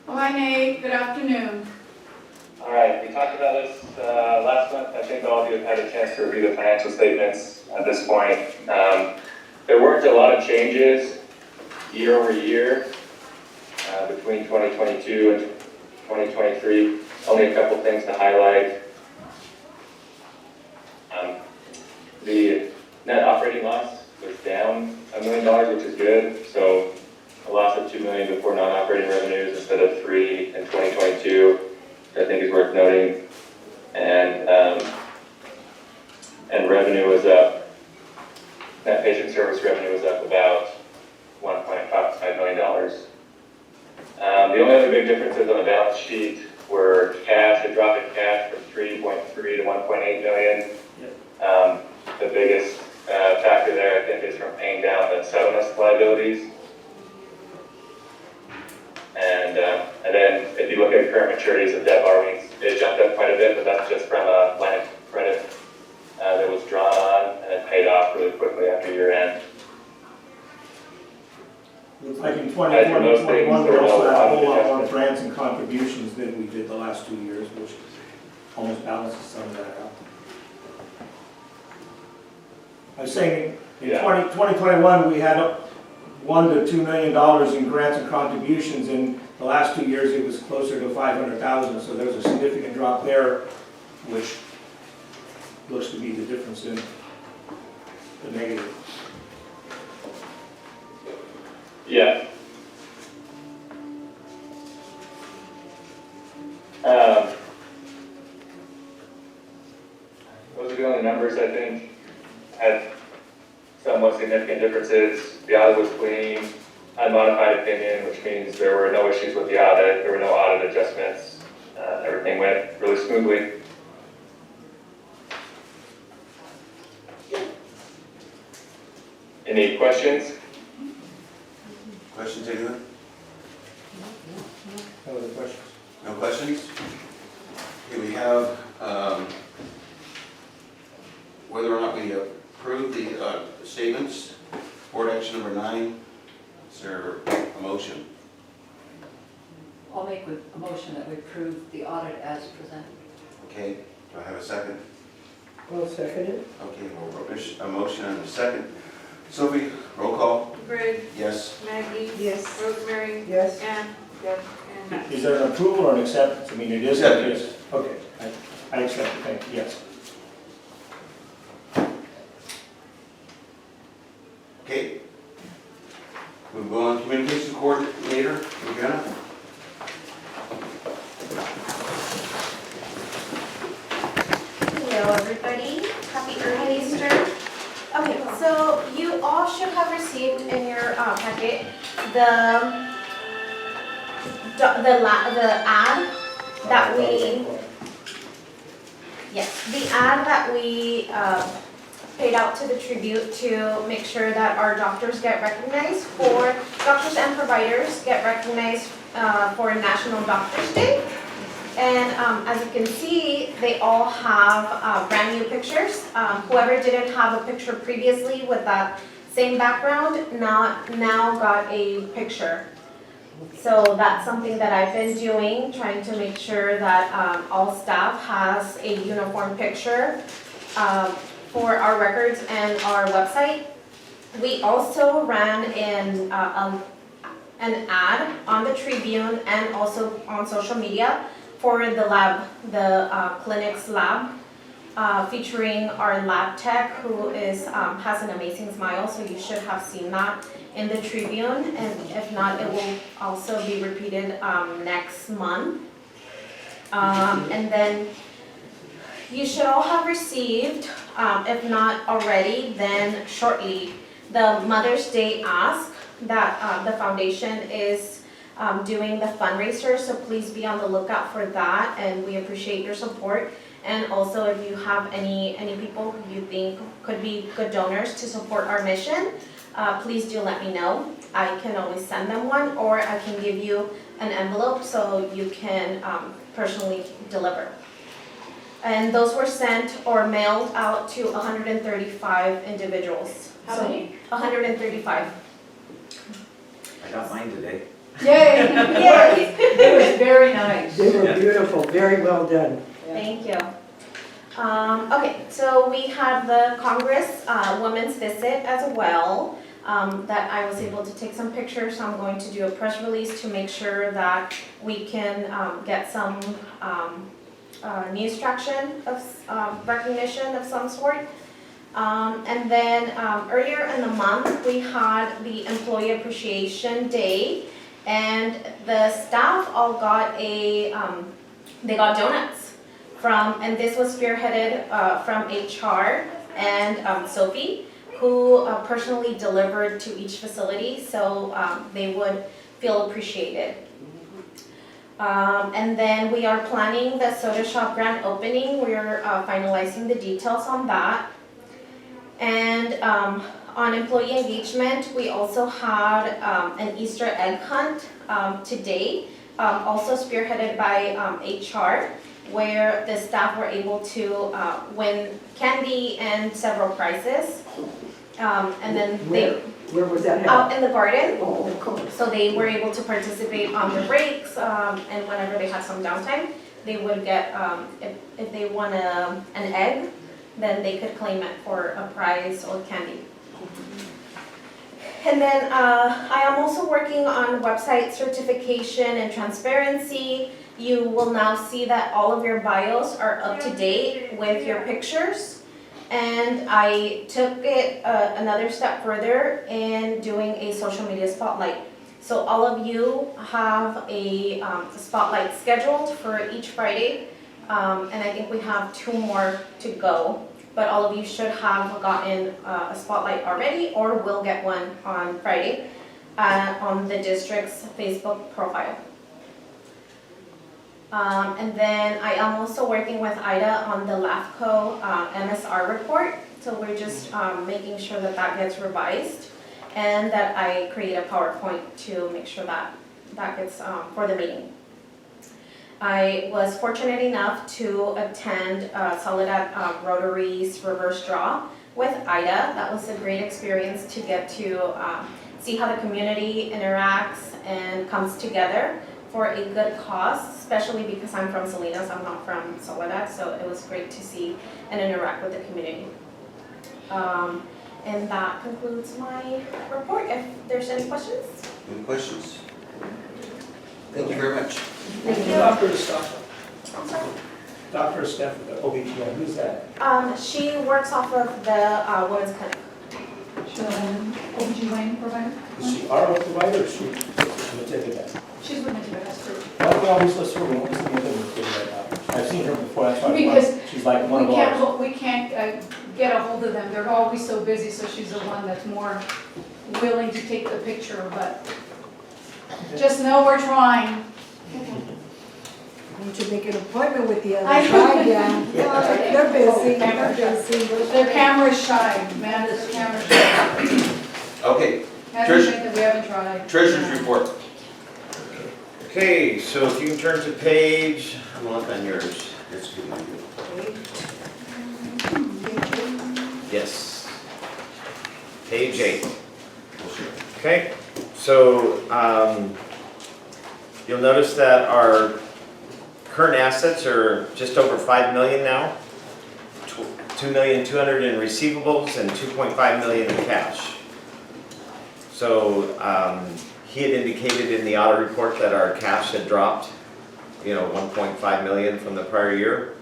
Oh, hi Nate, good afternoon. All right, we talked about this last month. I think all of you have had a chance to review the financial statements at this point. There weren't a lot of changes year over year between 2022 and 2023. Only a couple things to highlight. The net operating loss was down $1 million, which is good. So a loss of $2 million before non-operating revenues instead of $3 million in 2022. I think is worth noting, and revenue was up. Net patient service revenue was up about $1.5 million. The only other big differences on the balance sheet were cash, a drop in cash from 3.3 to 1.8 million. Yep. The biggest factor there, I think, is from paying down the settlement liabilities. And then if you look at current maturities of debt borrowings, it jumped up quite a bit, but that's just from a line of credit that was drawn on and then paid off really quickly after year end. Looks like in 2020, 2021, we also had a whole lot more grants and contributions than we did the last 2 years, which almost balances some of that out. I was saying in 2021, we had $1 to $2 million in grants and contributions. In the last 2 years, it was closer to 500,000. So there's a significant drop there, which looks to be the difference in the negative. Yeah. Those are the only numbers I think had somewhat significant differences. The audit was clean, unmodified opinion, which means there were no issues with the audit, there were no audit adjustments, everything went really smoothly. Any questions? Questions, anyone? No other questions? No questions? Okay, we have whether or not we approve the statements. Board action number 9. Is there a motion? I'll make a motion that we approve the audit as presented. Okay, do I have a second? I'll second it. Okay, a motion and a second. Sophie, roll call. Graig, Yes. Maggie, Yes. Rosemary, Yes. Ann, yes, and Is there an approval or an acceptance? I mean, it is. Acceptance. Okay, I accept it, thank you, yes. Okay. We'll go on communication coordinator, Magana. Hello everybody, happy early Easter. Okay, so you all should have received in your packet the ad that we, yes, the ad that we paid out to the Tribute to make sure that our doctors get recognized for, doctors and providers get recognized for National Doctors Day. And as you can see, they all have brand new pictures. Whoever didn't have a picture previously with that same background now got a picture. So that's something that I've been doing, trying to make sure that all staff has a uniform picture for our records and our website. We also ran an ad on the Tribune and also on social media for the lab, the clinic's lab, featuring our lab tech who is has an amazing smile, so you should have seen that in the Tribune, and if not, it will also be repeated next month. And then you should all have received, if not already, then shortly, the Mother's Day ask that the foundation is doing the fundraiser, so please be on the lookout for that, and we appreciate your support. And also, if you have any people who you think could be good donors to support our mission, please do let me know. I can always send them one, or I can give you an envelope so you can personally deliver. And those were sent or mailed out to 135 individuals. How many? 135. I got mine today. Yay! Yay! They were beautiful, very well done. Thank you. Okay, so we had the Congress Women's Visit as well, that I was able to take some pictures. I'm going to do a press release to make sure that we can get some news traction of recognition of some sort. And then earlier in the month, we had the Employee Appreciation Day, and the staff all got they got donuts and this was spearheaded from HR and Sophie, who personally delivered to each facility, so they would feel appreciated. And then we are planning the soda shop grand opening. We're finalizing the details on that. And on employee engagement, we also had an Easter egg hunt today, also spearheaded by HR, where the staff were able to win candy and several prizes. And then Where was that held? out in the garden. Oh, of course. So they were able to participate on the breaks, and whenever they had some downtime, they would get, if they won an egg, then they could claim it for a prize or candy. And then I am also working on website certification and transparency. You will now see that all of your bios are up to date with your pictures. And I took it another step further in doing a social media spotlight. So all of you have a spotlight scheduled for each Friday, and I think we have 2 more to go. But all of you should have gotten a spotlight already or will get one on Friday on the district's Facebook profile. And then I am also working with Ida on the LAFCO MSR report. So we're just making sure that that gets revised and that I create a PowerPoint to make sure that that gets for the meeting. I was fortunate enough to attend Soledad Rotary's reverse draw with Ida. That was a great experience to get to see how the community interacts and comes together for a good cause, especially because I'm from Salinas, I'm not from Soledad, so it was great to see and interact with the community. And that concludes my report. If there's any questions? Any questions? Thank you very much. Thank you. Dr. Stephens. I'm sorry. Dr. Stephens, the OBGYN, who's that? She works off of the women's clinic. She's an OBGYN provider? Is she our provider or is she attended that? She's with Nativa Health. Why do we always list her when we list the other ones? I've seen her before, that's why Because she's like one of ours. We can't get a hold of them, they're always so busy, so she's the one that's more willing to take the picture, but just know we're trying. Need to make an appointment with the other I- side, yeah. They're busy, they're busy. They're camera shy, Amanda's camera shy. Okay, Hasn't been that we haven't tried. treasurer's report. Okay, so if you can turn to page, I'm gonna look on yours. That's good. yes, page 8. Okay, so you'll notice that our current assets are just over 5 million now, 2,200,000 in receivables and 2.5 million in cash. So he had indicated in the audit report that our cash had dropped, 1.5 million from the prior year.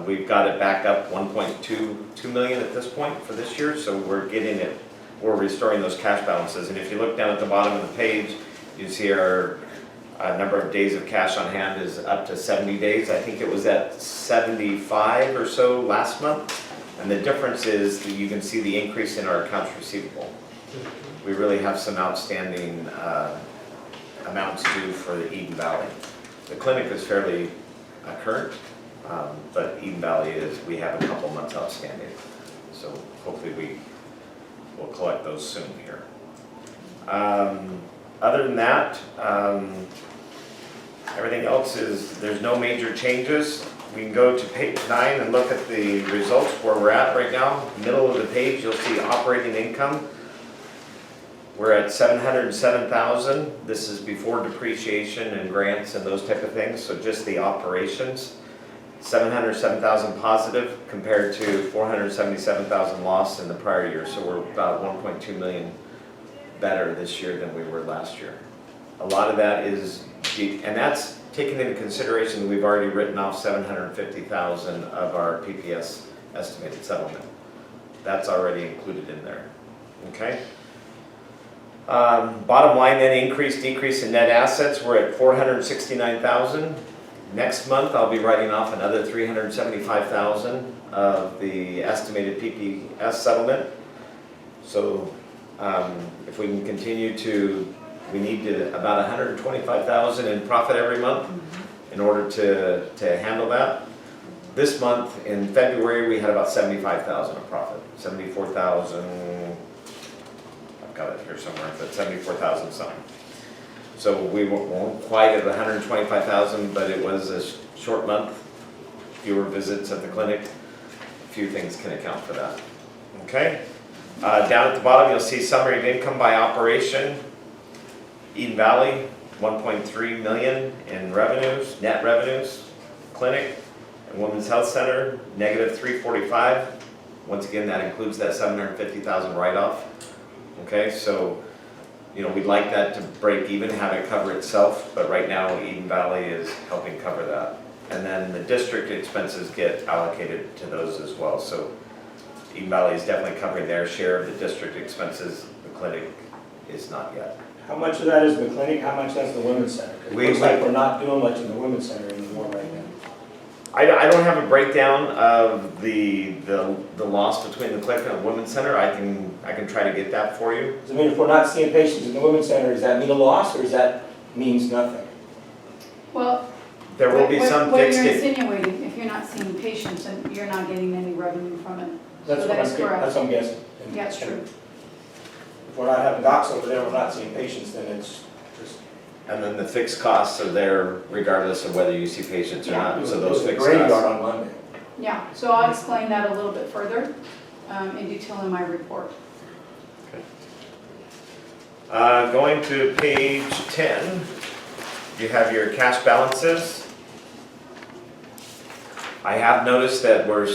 We've got it back up 1.22 million at this point for this year, so we're restoring those cash balances. And if you look down at the bottom of the page, you see our number of days of cash on hand is up to 70 days. I think it was at 75 or so last month. And the difference is that you can see the increase in our accounts receivable. We really have some outstanding amounts due for the Eden Valley. The clinic is fairly current, but Eden Valley we have a couple months outstanding. So hopefully we will collect those soon here. Other than that, everything else there's no major changes. We can go to page 9 and look at the results where we're at right now. Middle of the page, you'll see operating income. we're at 707,000. This is before depreciation and grants and those type of things, so just the operations. 707,000 positive compared to 477,000 lost in the prior year, so we're about 1.2 million better this year than we were last year. A lot of that is, and that's taking into consideration that we've already written off 750,000 of our PPS estimated settlement. That's already included in there, okay? Bottom line then, decrease in net assets, we're at 469,000. Next month, I'll be writing off another 375,000 of the estimated PPS settlement. So if we can continue to, we need about 125,000 in profit every month in order to handle that. This month, in February, we had about 75,000 of profit, 74,000, I've got it here somewhere, but 74,000 something. So we won't quite at 125,000, but it was a short month, fewer visits at the clinic. A few things can account for that. Okay? Down at the bottom, you'll see summary of income by operation. Eden Valley, 1.3 million in revenues, net revenues. Clinic and Women's Health Center, negative 345. Once again, that includes that 750,000 write-off. Okay, so we'd like that to break even, have it cover itself, but right now Eden Valley is helping cover that. And then the district expenses get allocated to those as well. So Eden Valley is definitely covering their share of the district expenses. The clinic is not yet. How much of that is the clinic, how much that's the women's center? 'Cause it looks like we're not doing much in the women's center anymore right now. I don't have a breakdown of the loss between the clinic and the women's center. I can try to get that for you. Does it mean if we're not seeing patients in the women's center, does that mean a loss, or does that means nothing? Well, There will be some what fixed. you're insinuating, if you're not seeing patients and you're not getting any revenue from it. That's So what that is correct. that's what I'm guessing. Yeah, it's true. If we're not having docs over there, we're not seeing patients, then it's just. And then the fixed costs are there regardless of whether you see patients or not, so those fixed Graveyard costs. on Monday. Yeah, so I'll explain that a little bit further in detail in my report. Going to page 10, you have your cash balances. I have noticed that we're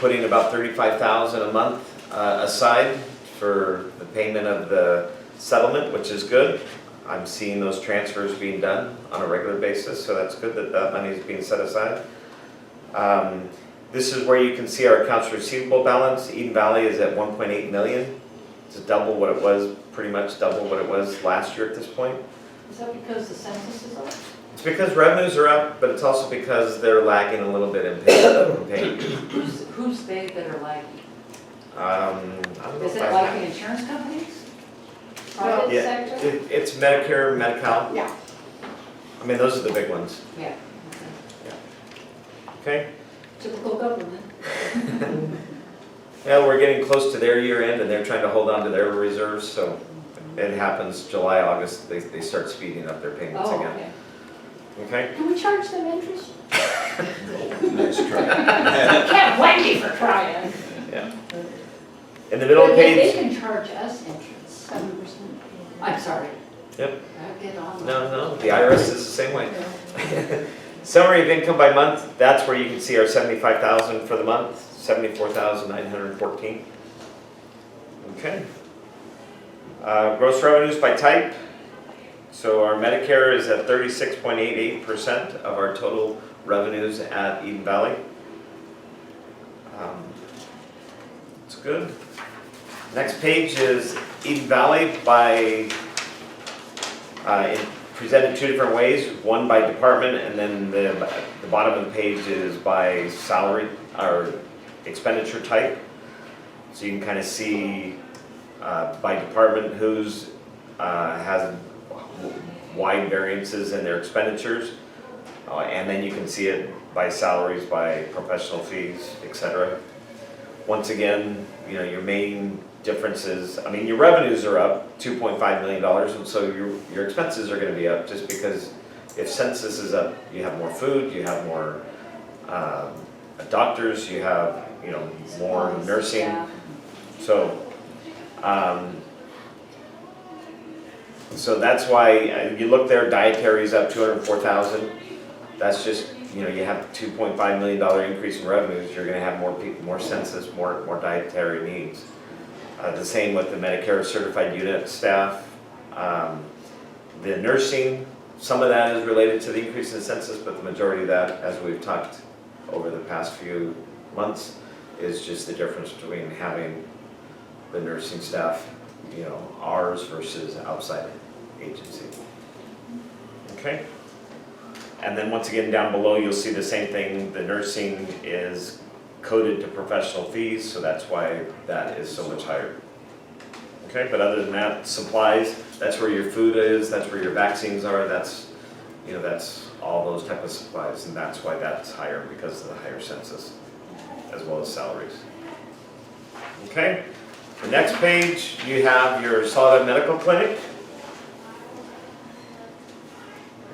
putting about 35,000 a month aside for the payment of the settlement, which is good. I'm seeing those transfers being done on a regular basis, so that's good that that money is being set aside. This is where you can see our accounts receivable balance. Eden Valley is at 1.8 million. It's double what it was, pretty much double what it was last year at this point. Is that because the census is up? It's because revenues are up, but it's also because they're lagging a little bit in payment. Who's they that are lagging? I don't know Is if it I- like the insurance companies? Private Yeah, sector? it's Medicare, Medi-Cal. Yeah. I mean, those are the big ones, Yeah. okay? Typical government. Well, we're getting close to their year end and they're trying to hold on to their reserves, so it happens July, August, they start speeding up their payments Oh, again, okay. okay? Can we charge them interest? Nice try. Can't blame me for trying. Yeah. In the middle of the They page, can charge us interest. 7%. I'm sorry. Yep. I'll get on. no, the IRS is the same way. Summary of income by month, that's where you can see our 75,000 for the month, 74,914. Okay. Gross revenues by type. So our Medicare is at 36.88% of our total revenues at Eden Valley. It's good. Next page is Eden Valley by, presented two different ways, one by department, and then the bottom of the page is by salary or expenditure type. So you can kind of see by department who's has wide variances in their expenditures, and then you can see it by salaries, by professional fees, etc. Once again, your main differences, I mean, your revenues are up $2.5 million, and so your expenses are going to be up just because if census is up, you have more food, you have more doctors, you have more nursing. So So that's why, you look there, dietary is up 204,000. That's just, you have a $2.5 million increase in revenues, you're gonna have more people, more census, more dietary needs. The same with the Medicare certified unit staff. The nursing, some of that is related to the increase in census, but the majority of that, as we've talked over the past few months, is just the difference between having the nursing staff, ours versus outside agency. Okay? And then once again, down below, you'll see the same thing. The nursing is coded to professional fees, so that's why that is so much higher. Okay, but other than that, supplies, that's where your food is, that's where your vaccines are, that's all those type of supplies, and that's why that's higher, because of the higher census, as well as salaries. Okay, the next page, you have your Soledad Medical Clinic.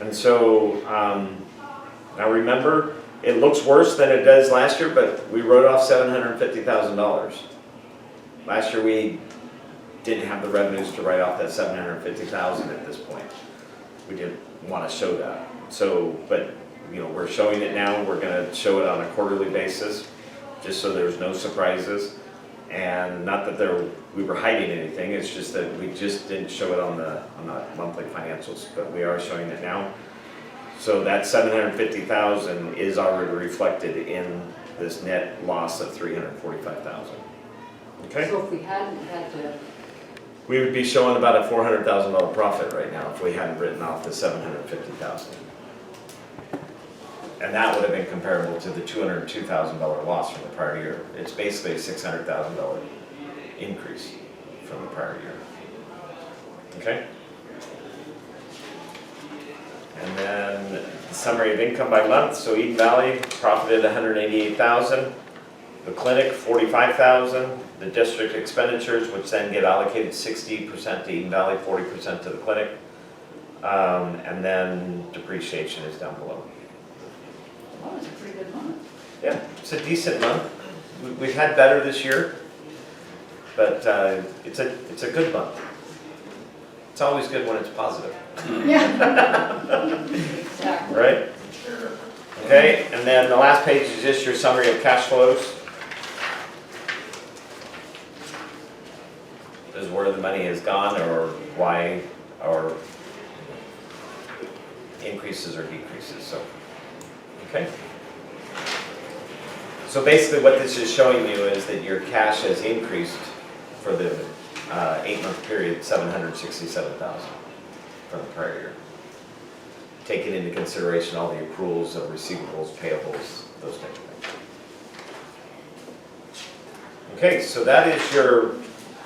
And so, now remember, it looks worse than it does last year, but we wrote off $750,000. Last year we didn't have the revenues to write off that $750,000 at this point. We didn't want to show that. So, but we're showing it now. We're going to show it on a quarterly basis, just so there's no surprises. And not that we were hiding anything. It's just that we just didn't show it on the monthly financials, but we are showing it now. So that $750,000 is already reflected in this net loss of $345,000. Okay. So if we hadn't had to, We would be showing about a $400,000 profit right now if we hadn't written off the $750,000. And that would have been comparable to the $202,000 loss from the prior year. It's basically a $600,000 increase from the prior year. Okay? And then the summary of income by month. So Eden Valley profited $188,000. The clinic, $45,000. The district expenditures, which then get allocated 60% to Eden Valley, 40% to the clinic. And then depreciation is down below. well, it's a pretty good month. Yeah, it's a decent month. We've had better this year, but it's a good month. It's always good when it's positive. Yeah. Exactly. Right? Okay, and then the last page is just your summary of cash flows. This is where the money has gone, or why, or increases or decreases, so, okay. So basically what this is showing you is that your cash has increased for the 8-month period, $767,000 from the prior year. Taking into consideration all the accruals of receivables, payables, those types of things. Okay, so that is your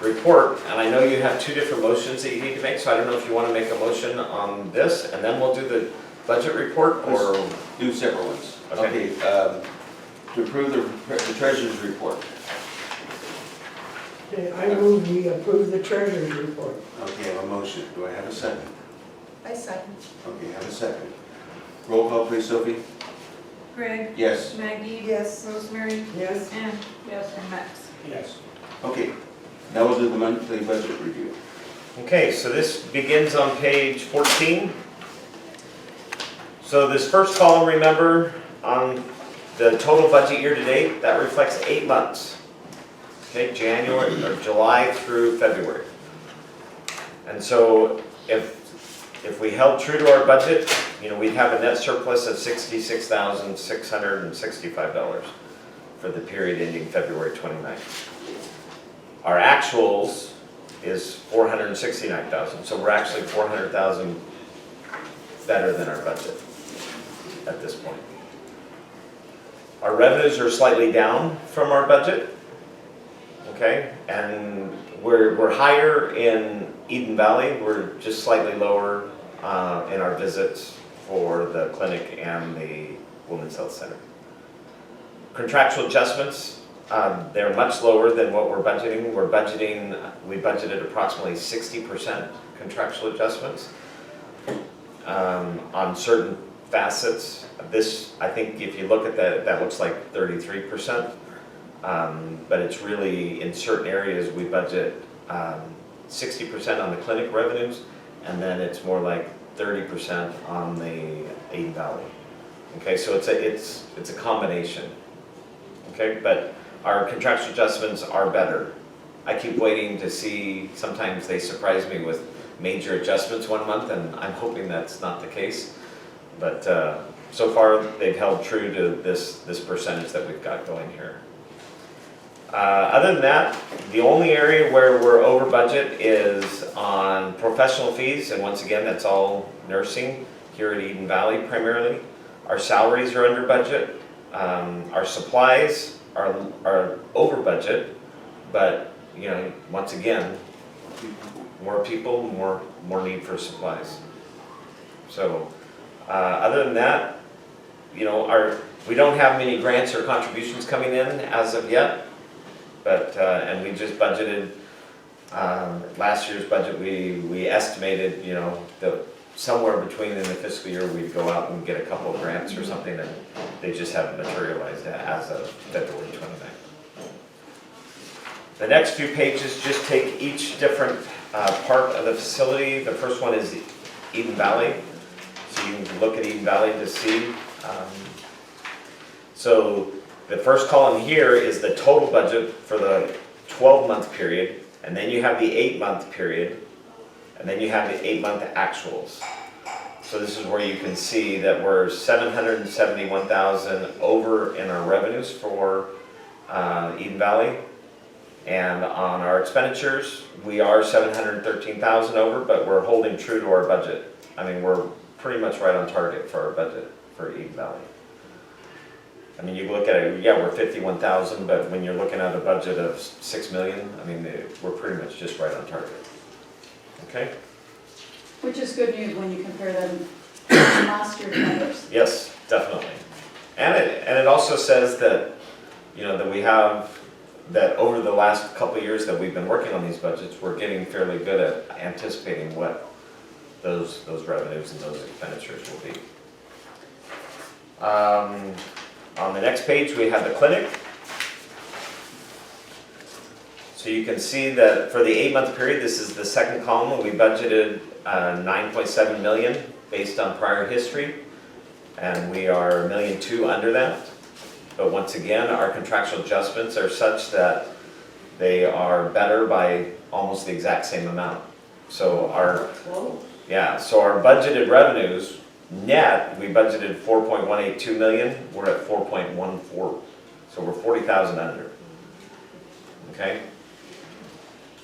report, and I know you have 2 different motions that you need to make, so I don't know if you want to make a motion on this, and then we'll do the budget report, or? Do separate ones. Okay. To approve the treasurer's report. Okay, I move we approve the treasurer's report. Okay, I have a motion. Do I have a second? I second. Okay, I have a second. Roll call, please, Sophie. Greg, Yes. Maggie. Yes. Rosemary. Yes? Ann. Yes. And Max. Yes. Okay, now we'll do the monthly budget review. Okay, so this begins on page 14. So this first column, remember, on the total budget year to date, that reflects 8 months. Okay, January, or July through February. And so if we held true to our budget, we'd have a net surplus of $66,665 for the period ending February 29th. Our actuals is $469,000, so we're actually $400,000 better than our budget at this point. Our revenues are slightly down from our budget, okay? And we're higher in Eden Valley, we're just slightly lower in our visits for the clinic and the Women's Health Center. Contractual adjustments, they're much lower than what we're budgeting. We budgeted approximately 60% contractual adjustments on certain facets. This, I think if you look at that looks like 33%. But it's really, in certain areas, we budget 60% on the clinic revenues and then it's more like 30% on the Eden Valley. Okay, so it's a combination. Okay, but our contractual adjustments are better. I keep waiting to see, sometimes they surprise me with major adjustments one month, and I'm hoping that's not the case. But so far, they've held true to this percentage that we've got going here. Other than that, the only area where we're over budget is on professional fees, and once again, that's all nursing here at Eden Valley primarily. Our salaries are under budget. Our supplies are over budget, but you know, once again, more people, more need for supplies. So, other than that, you know, we don't have many grants or contributions coming in as of yet, but and we just budgeted last year's budget. We estimated, you know, somewhere between in the fiscal year we'd go out and get a couple of grants or something, and they just haven't materialized as of February 29th. The next few pages just take each different part of the facility. The first one is Eden Valley. So you can look at Eden Valley to see. So the first column here is the total budget for the 12-month period, and then you have the 8-month period, and then you have the 8-month actuals. So this is where you can see that we're $771,000 over in our revenues for Eden Valley. And on our expenditures, we are $713,000 over, but we're holding true to our budget. I mean, we're pretty much right on target for our budget for Eden Valley. I mean, you look at it, yeah, we're 51,000, but when you're looking at a budget of 6 million, I mean, we're pretty much just right on target. Okay? Which is good news when you compare them to last year's numbers. Yes, definitely. And it also says that, you know, that we have, that over the last couple of years that we've been working on these budgets, we're getting fairly good at anticipating what those revenues and those expenditures will be. On the next page, we have the clinic. So you can see that for the 8-month period, this is the second column, we budgeted 9.7 million based on prior history, and we are $1.2 million under that. But once again, our contractual adjustments are such that they are better by almost the exact same amount. So our budgeted revenues net, we budgeted 4.182 million. We're at 4.14, so we're 40,000 under. Okay.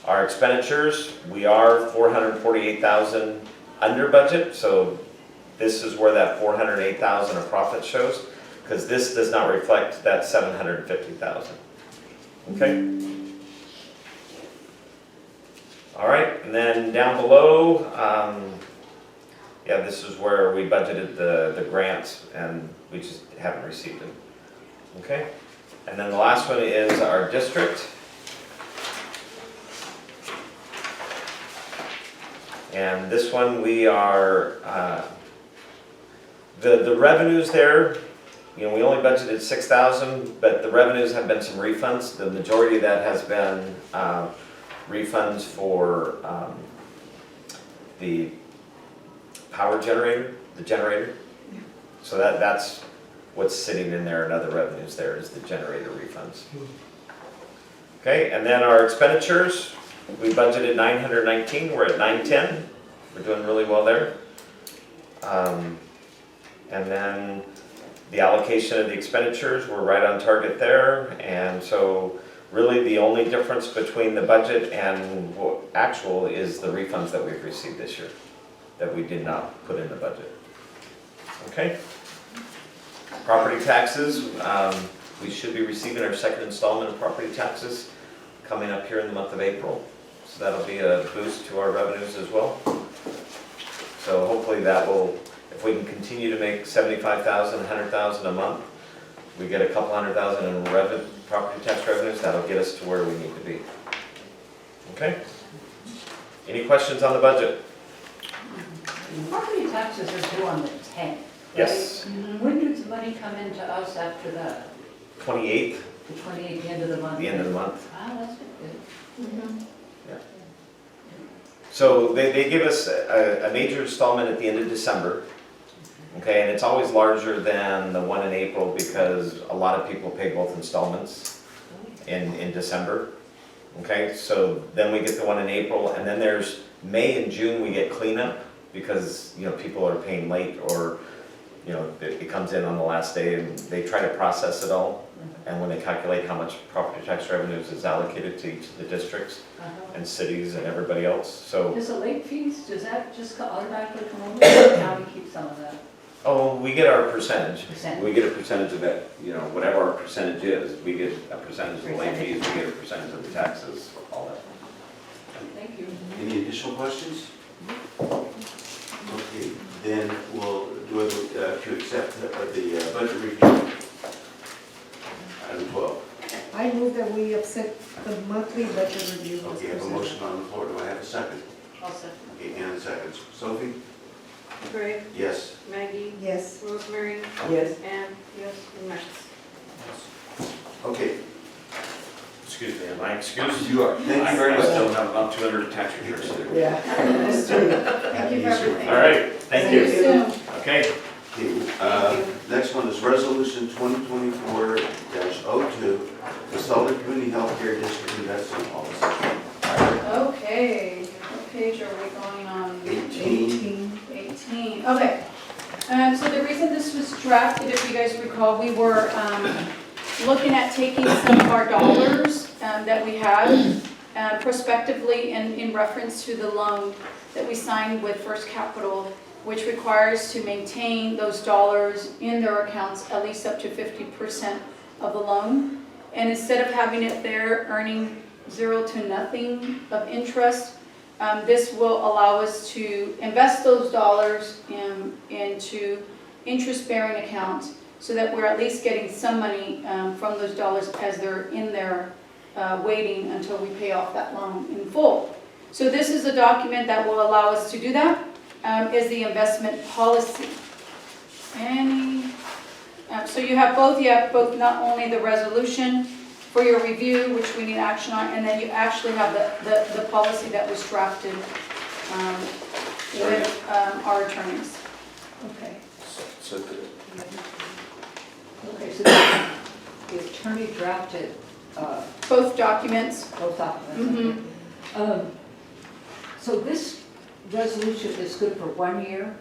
Our expenditures, we are 448,000 under budget. So this is where that 408,000 of profit shows, because this does not reflect that 750,000. Okay. All right, and then down below, yeah, this is where we budgeted the grants, and we just haven't received them. Okay, and then the last one is our district. And this one we are, the revenues there, you know, we only budgeted 6,000, but the revenues have been some refunds. The majority of that has been refunds for the power generator, the generator. So that's what's sitting in there, and other revenues there is the generator refunds. Okay, and then our expenditures, we budgeted 919, we're at 910. We're doing really well there. And then the allocation of the expenditures, we're right on target there. And so really the only difference between the budget and actual is the refunds that we've received this year that we did not put in the budget. Okay. Property taxes, we should be receiving our second installment of property taxes coming up here in the month of April. So that'll be a boost to our revenues as well. So hopefully that will, if we can continue to make 75,000, 100,000 a month, we get a couple 100,000 in property tax revenues, that'll get us to where we need to be. Okay? Any questions on the budget? Property taxes are due on the 10th, right? Yes. When does money come into us after that? 28th, The 28th, the end of the month? the end of the month. Ah, that's good. Mhm. So they give us a major installment at the end of December. Okay, and it's always larger than the one in April because a lot of people pay both installments in December. Okay, so then we get the one in April, and then there's May and June we get cleanup because, you know, people are paying late or, you know, it comes in on the last day and they try to process it all. And when they calculate how much property tax revenues is allocated to each of the districts and cities and everybody else, so. Does the late fees, does that just automatically come over, or the county keep some of that? Oh, we get our percentage. Percent? We get a percentage of that, you know, whatever our percentage is, we get a percentage of the late fees, we get a percentage of the taxes, all that. Thank you. Any additional questions? Okay, then we'll do it to accept the budget review. Item 12. I move that we accept the monthly budget review. as Okay, I have a presented. motion on the floor. Do I have a second? I'll second. Okay, Ann seconds. Sophie? Graig, Yes. Maggie, Yes. Rosemary, Yes. Ann, yes, and Max. Okay, Excuse me, am I excused? you are. Thank you very I much. still have about 200 tax returns to do. Yeah, that's true. Thank you for everything. All right, thank See you you. soon. Okay, Okay, next one is Resolution 2024-02, the Solid Community Healthcare District Investment Policy. Okay, what page are we going on? 18. 18, okay. So the reason this was drafted, if you guys recall, we were looking at taking some of our dollars that we had prospectively in reference to the loan that we signed with First Capital, which requires to maintain those dollars in their accounts at least up to 50% of the loan. And instead of having it there earning 0 to nothing of interest, this will allow us to invest those dollars into interest-bearing accounts so that we're at least getting some money from those dollars as they're in there waiting until we pay off that loan in full. So this is a document that will allow us to do that, is the investment policy. So you have both not only the resolution for your review, which we need action on, and then you actually have the policy that was drafted with our attorneys. Okay. So Okay, so the attorney drafted Both documents. both documents. So this resolution is good for 1 year?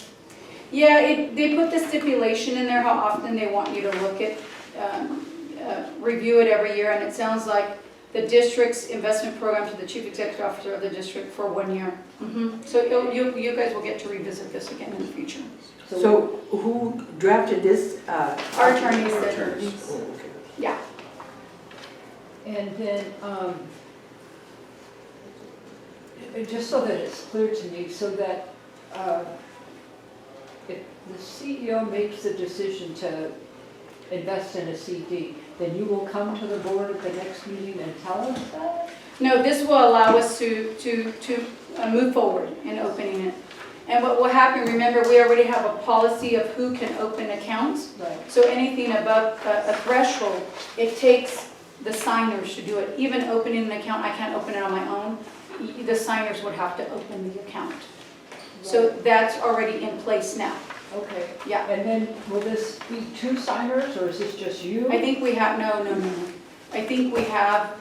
Yeah, they put the stipulation in there how often they want you to look at, review it every year, and it sounds like the district's investment program to the chief executive officer of the district for 1 year. So you guys will get to revisit this again in the future. So who drafted this? Our attorneys Our said, attorneys. Oh, okay. yeah. And then, just so that it's clear to me, so that if the CEO makes the decision to invest in a CD, then you will come to the board at the next meeting and tell us that? No, this will allow us to move forward in opening it. And what will happen, remember, we already have a policy of who can open accounts. Right. So anything above a threshold, it takes the signers to do it. Even opening an account, I can't open it on my own. The signers would have to open the account. So that's already in place now. Okay. Yeah. And then will this be 2 signers, or is this just you? I think we have, no. I think we have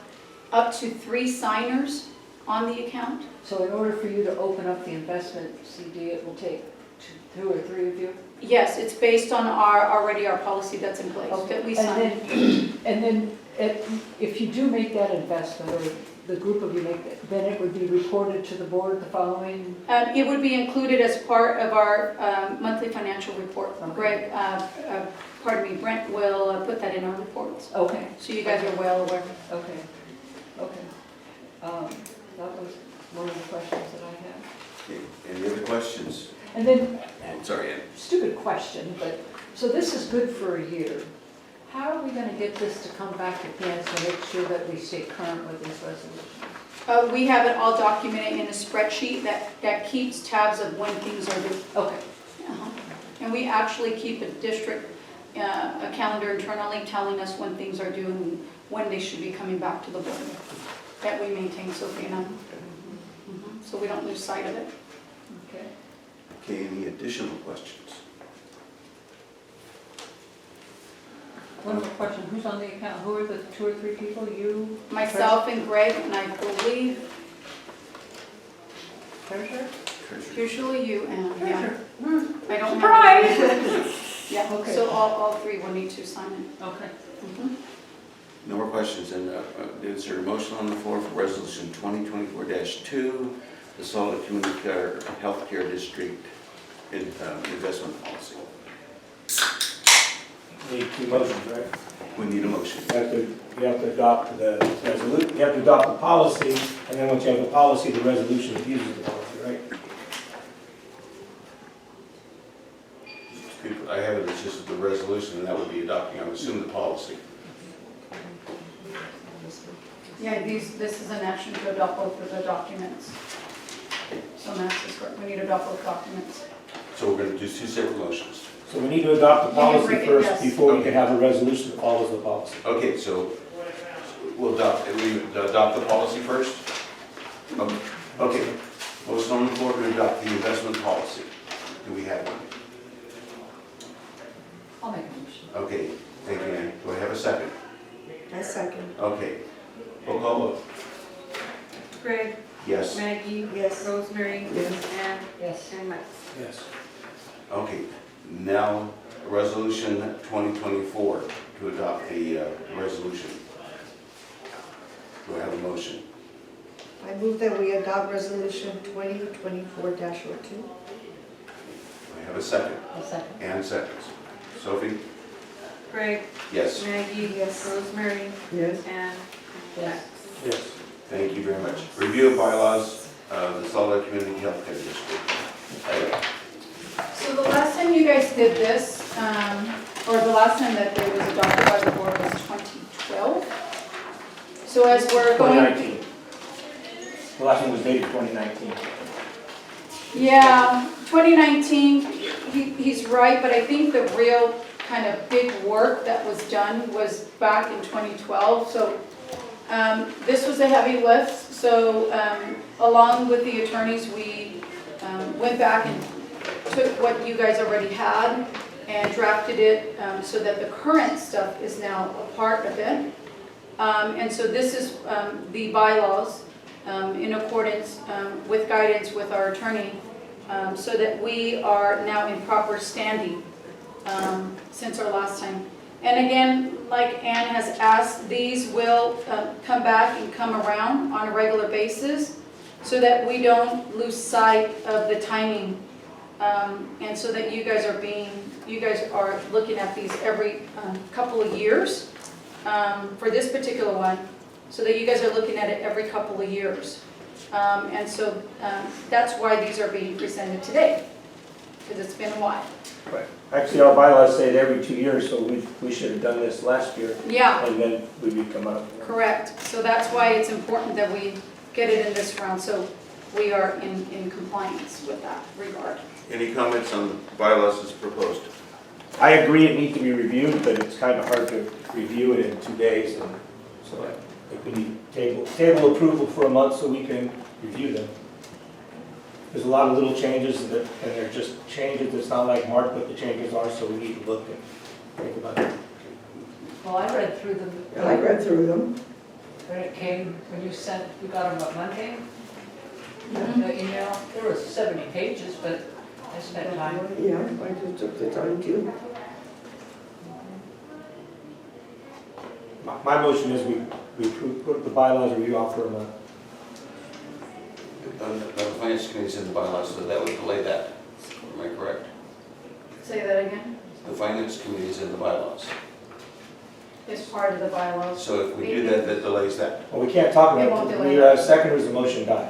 up to 3 signers on the account. So in order for you to open up the investment CD, it will take 2 or 3 of you? Yes, it's based on already our policy that's in place, that we signed. And then if you do make that investment, or the group of you make it, then it would be reported to the board the following? It would be included as part of our monthly financial report. Okay. Brent will put that in our reports. Okay. So you guys are well aware. Okay. That was one of the questions that I had. Okay, any other questions? And then, Sorry, Ann. stupid question, but, so this is good for a year. How are we gonna get this to come back again to make sure that we stay current with this resolution? We have it all documented in a spreadsheet that keeps tabs of when things are due. Okay. And we actually keep a district, a calendar internally telling us when things are due and when they should be coming back to the board. That we maintain, Sophie and I. so we don't lose sight of it. Okay. Okay, any additional questions? One more question, who's on the account, who are the 2 or 3 people, you? Myself and Greg, and I believe Treasurer? usually you and, yeah. Treasurer. I don't Surprise! have. Yeah, Okay. so all 3 will need to sign it. Okay. Mhm. No more questions, and is there a motion on the floor for resolution 2024-2, the Solid Community Care Healthcare District investment policy? Need 2 motions, right? We need a motion. You have to adopt the resolution, you have to adopt the policy, and then once you have the policy, the resolution uses the policy, right? I have it as just the resolution, and that would be adopting, I would assume, the policy. Yeah, this is an action to adopt both of the documents. So Max is correct, we need to adopt both documents. So we're going to do 2 separate motions. So we need to adopt the You can policy break it, first yes. before we can have a resolution that follows the policy. Okay, so we'll adopt the policy first? Okay, motion on the floor to adopt the investment policy. Do we have one? I'll make a motion. Okay, thank you, Ann. Do I have a second? I second. Okay, roll call vote. Greg, Yes. Maggie, Yes. Rosemary, Yes. Ann, Yes. and Mike. Yes. Okay, now resolution 2024 to adopt the resolution. Do I have a motion? I move that we adopt resolution 2024-02. Do I have a second? A second. Ann seconds. Sophie? Greg, Yes. Maggie, Yes. Rosemary, Yes. Ann, Yes. Max. Yes. Thank you very much. Review of bylaws, the Soledad Community Healthcare District. So the last time you guys did this, or the last time that it was adopted by the board was 2012. So as we're going, 2019. The last one was dated 2019. yeah, 2019, he's right, but I think the real kind of big work that was done was back in 2012. So this was a heavy lift. So along with the attorneys, we went back and took what you guys already had and drafted it so that the current stuff is now a part of it. And so this is the bylaws in accordance with guidance with our attorney so that we are now in proper standing since our last time. And again, like Ann has asked, these will come back and come around on a regular basis so that we don't lose sight of the timing. And so that you guys are looking at these every couple of years for this particular one, so that you guys are looking at it every couple of years. And so that's why these are being presented today, because it's been a while. Right. Actually, our bylaws say it every 2 years, so we should have done this last year, Yeah, and then we would come up. correct. So that's why it's important that we get it in this round, so we are in compliance with that regard. Any comments on the bylaws as proposed? I agree it needs to be reviewed, but it's kind of hard to review it in 2 days, and so I think we need table approval for a month so we can review them. There's a lot of little changes, and they're just changes. It's not like Mark put the changes are, so we need to look and think about it. Well, I read through them. I read through them. When it came, when you sent, we got them on Monday. The email, there was 70 pages, but I spent time. Yeah, I just took the time too. My motion is we put the bylaws review off for a month. The finance committee's in the bylaws, so that would delay that. Am I correct? Say that again. The finance committee is in the bylaws. It's part of the bylaws. So if we do that, that delays that. Well, we can't talk It about won't it. delay We it. second was the motion died.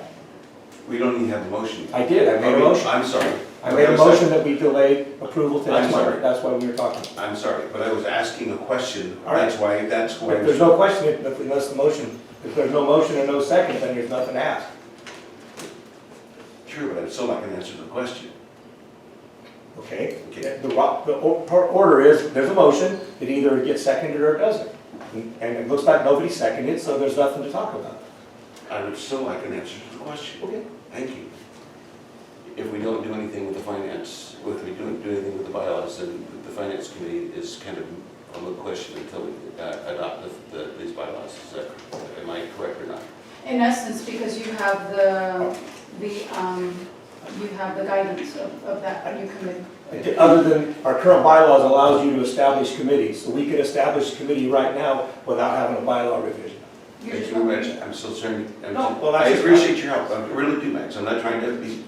We don't even have a motion. I did, I made a motion. I'm sorry. I made a motion that we delayed approval to I'm next sorry. month. That's why we were talking. I'm sorry, but I was asking a question. All right. That's why. If there's no question, unless the motion, if there's no motion and no second, then there's nothing to ask. True, but I'm still not going to answer the question. Okay? Okay. The order is, there's a motion, it either gets seconded or it doesn't. And it looks like nobody seconded, so there's nothing to talk about. I would still like an answer to the question. Okay. Thank you. If we don't do anything with the finance, if we don't do anything with the bylaws, then the finance committee is kind of a moot question until we adopt these bylaws. Is that, am I correct or not? In essence, because you have the guidance of that new committee. Other than our current bylaws allows you to establish committees, so we could establish a committee right now without having a bylaw revision. Thank you very much. I'm so sorry. No, well, I that's- appreciate your help. I really do, Max. I'm not trying to be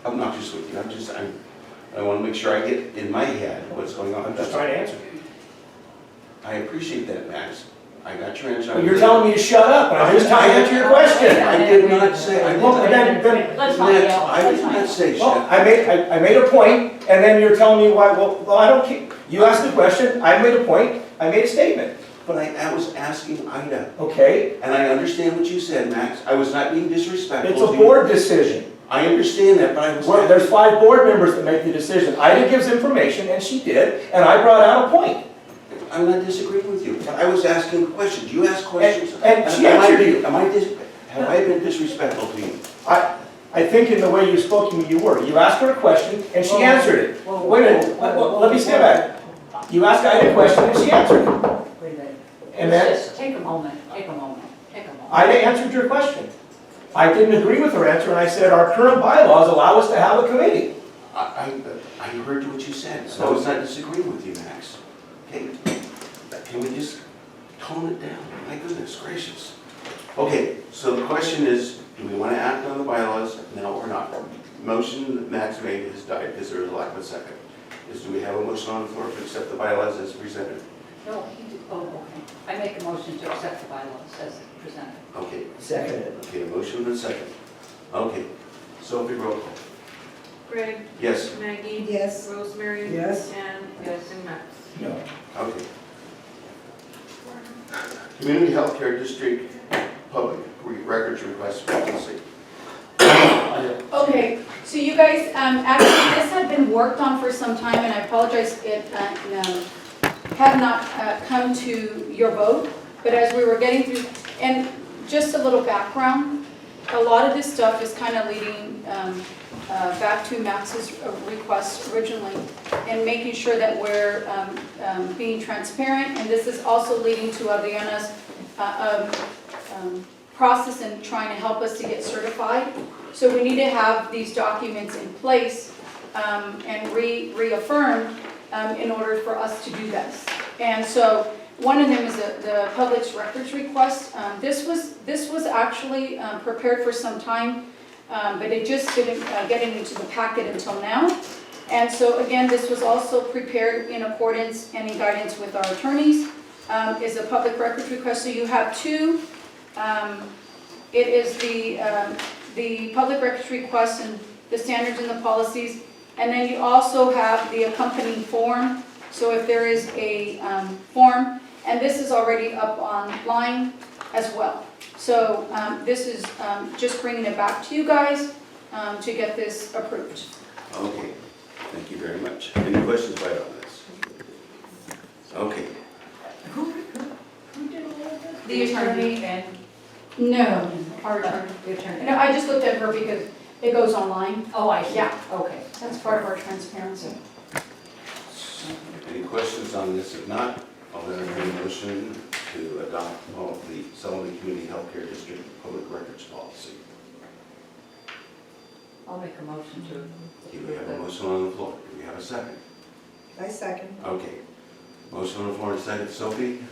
obnoxious with you. I want to make sure I get in my head what's going on. I'm just trying to answer. I appreciate that, Max. I got your answer. But you're telling me to shut up, and I'm just trying to answer your question. I did not say, I did Well, not. then, Let's find Max, out. I did not say well, shut. I made a point, and then you're telling me why, well, I don't care. You asked the question, I made a point, I made a statement, But I was asking Ida, okay? and I understand what you said, Max. I was not being disrespectful. It's a to you. board decision. I understand that, but I was. Well, there's 5 board members that make the decision. Ida gives information, and she did, and I brought out a point. I'm not disagreeing with you. I was asking questions. You asked questions. And she am answered you. Have I been disrespectful to you? I think in the way you spoke to me, you were. You asked her a question, and she answered it. Wait a minute, let me step back. You asked Ida a question, and she answered it. Wait a minute. And then Just take a moment, take a moment, take a moment. Ida answered your question. I didn't agree with her answer, and I said our current bylaws allow us to have a committee. I heard what you said, so I was not disagreeing with you, Max. Okay, can we just tone it down? My goodness gracious. Okay, so the question is, do we want to act on the bylaws? No or not? Motion that Max made has died because there is a lack of a second. Do we have a motion on the floor to accept the bylaws as presented? No, okay. I make a motion to accept the bylaws as presented. Okay. Seconded. Okay, a motion and a second. Okay, Sophie, roll call. Greg, Yes. Maggie, Yes. Rosemary. Yes. And Yes. and Max. No. Okay. Community Healthcare District Public Records Request Policy. Okay, so you guys, actually, this had been worked on for some time, and I apologize, it had not come to your vote, but as we were getting through, and just a little background, a lot of this stuff is kind of leading back to Max's request originally, and making sure that we're being transparent, and this is also leading to Adriana's process and trying to help us to get certified. So we need to have these documents in place and reaffirmed in order for us to do this. And so one of them is the public's records request. This was actually prepared for some time, but it just didn't get into the packet until now. And so again, this was also prepared in accordance and in guidance with our attorneys. Is a public records request. So you have two. It is the public records request and the standards and the policies, and then you also have the accompanying form. So if there is a form, and this is already up online as well. So this is just bringing it back to you guys to get this approved. Okay, thank you very much. Any questions right on this? Okay. Who did all of this? The attorney. And No, our attorney. the attorney. No, I just looked at her because it goes online. Oh, I see. Yeah. Okay. That's part of our transparency. Any questions on this? If not, I'll entertain a motion to adopt the Soledad Community Healthcare District Public Records Policy. I'll make a motion to. Do we have a motion on the floor? Do we have a second? I second. Okay. Motion on the floor and second. Sophie?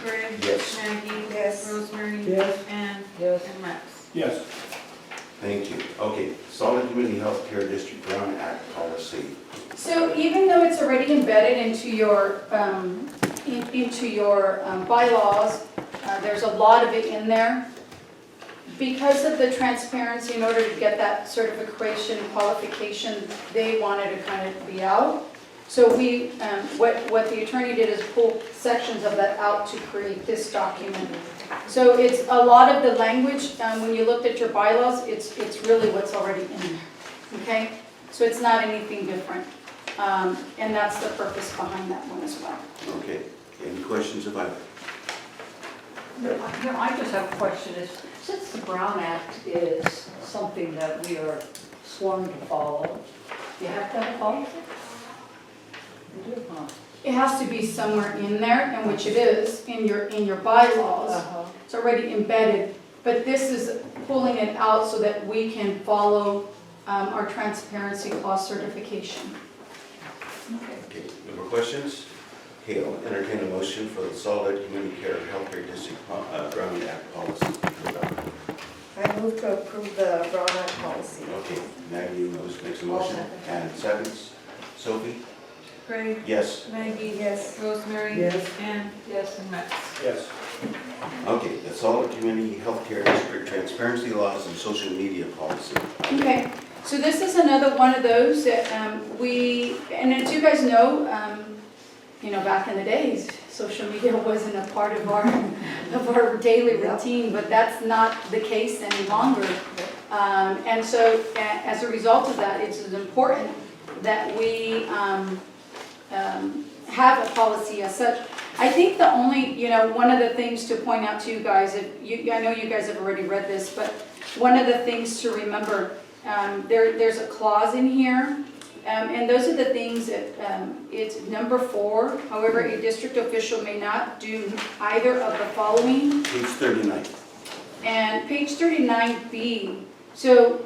Greg, Yes. Maggie, Yes. Rosemary. Yes. And Yes. Max. Yes. Thank you. Okay, Solid Community Healthcare District Brown Act Policy. So even though it's already embedded into your bylaws, there's a lot of it in there. Because of the transparency, in order to get that certification qualification, they wanted to kind of be out. So we, what the attorney did is pull sections of that out to create this document. So it's a lot of the language, when you looked at your bylaws, it's really what's already in there, okay? So it's not anything different. And that's the purpose behind that one as well. Okay, any questions about it? No, I just have a question. Since the Brown Act is something that we are sworn to follow, do you have to have a policy? You do, huh? It has to be somewhere in there, and which it is, in your bylaws. Uh-huh. It's already embedded, but this is pulling it out so that we can follow our transparency clause certification. Okay, no more questions? Okay, I'll entertain a motion for the Soledad Community Care Healthcare District Brown Act policy. I move to approve the Brown Act policy. Okay, Maggie makes a motion, and seconds. Sophie? Graig, Yes. Maggie, Yes. Rosemary. Yes. Ann, Yes. and Max. Yes. Okay, the Soledad Community Healthcare District Transparency Laws and Social Media Policy. Okay, so this is another one of those that and as you guys know, back in the days, social media wasn't a part of our daily routine, but that's not the case any longer. And so as a result of that, it's important that we have a policy as such. I think the only, one of the things to point out to you guys, I know you guys have already read this, but one of the things to remember, there's a clause in here, and those are the things that, it's number 4. However, a district official may not do either of the following. Page 39. And page 39B, so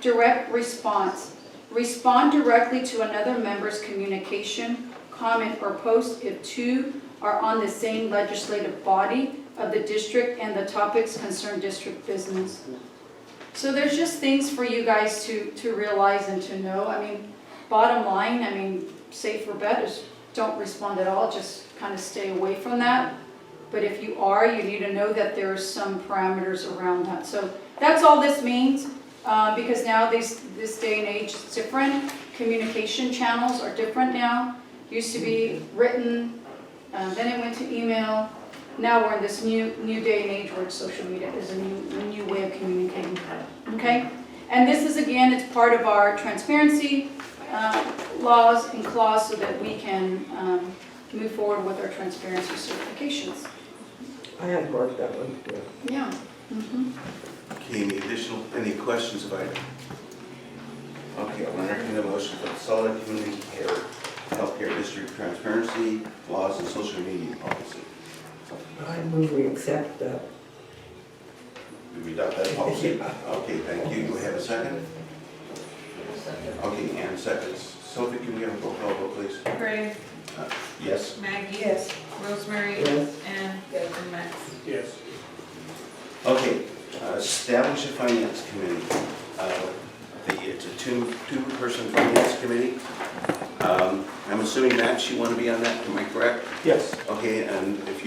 direct response. Respond directly to another member's communication, comment, or post if 2 are on the same legislative body of the district and the topics concern district business. So there's just things for you guys to realize and to know. I mean, bottom line, safer bet is don't respond at all, just kind of stay away from that. But if you are, you need to know that there's some parameters around that. So that's all this means, because now this day and age is different. Communication channels are different now. Used to be written, then it went to email. Now we're in this new day and age where social media is a new way of communicating. Okay? And this is, again, it's part of our transparency laws and clause so that we can move forward with our transparency certifications. I had marked that one, yeah. Yeah. Okay, any questions about it? Okay, I'll entertain a motion for the Soledad Community Care Healthcare District Transparency Laws and Social Media Policy. I move we accept that. Did we adopt that policy? Okay, thank you. Do we have a second? Okay, Ann seconds. Sophie, can we have a roll call vote, please? Graig, Yes. Maggie. Yes. Rosemary. Yes. Ann, and Max. Yes. Okay, establish a finance committee. It's a two-person finance committee. I'm assuming, Max, you want to be on that, am I correct? Yes. Okay, and if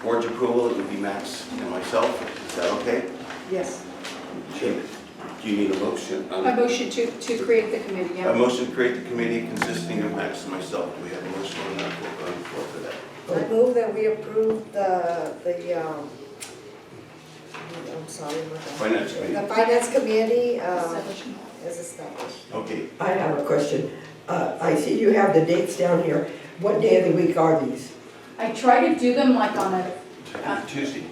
board's approval, it would be Max and myself. Is that okay? Yes. Okay. Do you need a motion? A motion to create the committee, yeah. A motion to create the committee consisting of Max and myself. Do we have a motion on the floor for that? I move that we approve I'm sorry, Finance committee. the finance committee Establishment. is established. Okay, I have a question. I see you have the dates down here. What day of the week are these? I try to do them like on a Tuesday.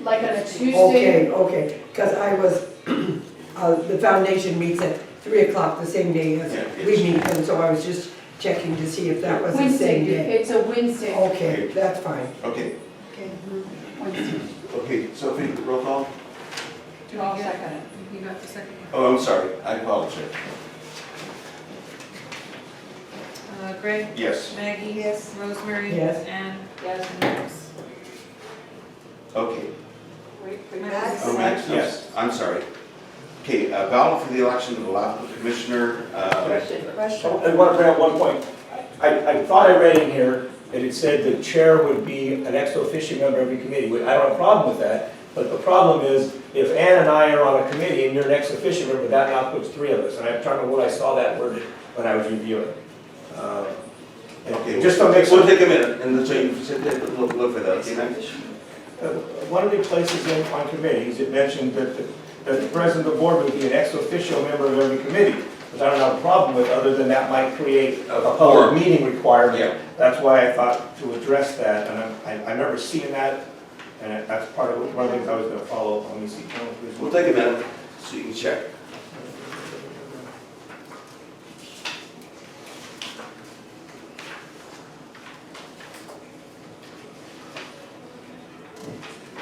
Tuesday. Okay, because I was, the foundation meets at 3 o'clock the same day as Yeah, we it's- meet, and so I was just checking to see if that was the Wednesday, same day. it's a Wednesday. Okay, that's fine. Okay, Okay. Wednesday. okay, Sophie, roll call? I'll second it. You got the second. Oh, I'm sorry, I apologize. Graig, Yes, Maggie. Yes. Rosemary. Yes. Ann, Yes. and Max. okay. Max? Oh, Max, Yes. I'm sorry. Okay, ballot for the election of the Lafayette Commissioner. Question. Question? I want to bring up one point. I thought I read in here that it said the chair would be an ex officio member of every committee. I don't have a problem with that, but the problem is if Ann and I are on a committee and you're an ex officio member, that now puts 3 of us. And I'm trying to what I saw that worded when I was reviewing. Okay, Just to make we'll sure. take a minute, and so you sit there, look for that, okay, Max? One of the places on committees, it mentioned that the president of the board would be an ex officio member of every committee, which I don't have a problem with, other than that might create a quorum. public meeting requirement. Yeah. That's why I thought to address that, and I remember seeing that And that's part of one of the things I was gonna follow up on. Let me see. Please. We'll take a minute so you can check.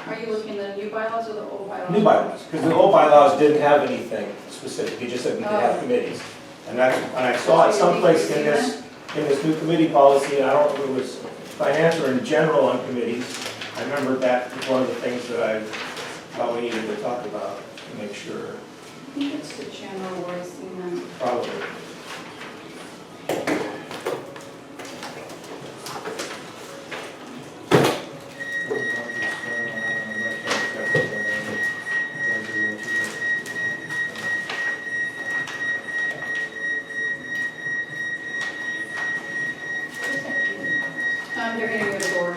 Are you looking at the new bylaws or the old bylaws? New bylaws, because the old bylaws didn't have anything specific, it just said we could have Oh. committees. And I saw it someplace in this new committee policy, and I don't know if it was finance or in general on committees. I remember that was one of the things that I thought we needed to talk about to make sure, I think it's the general where I seen them. probably. They're getting rid of door.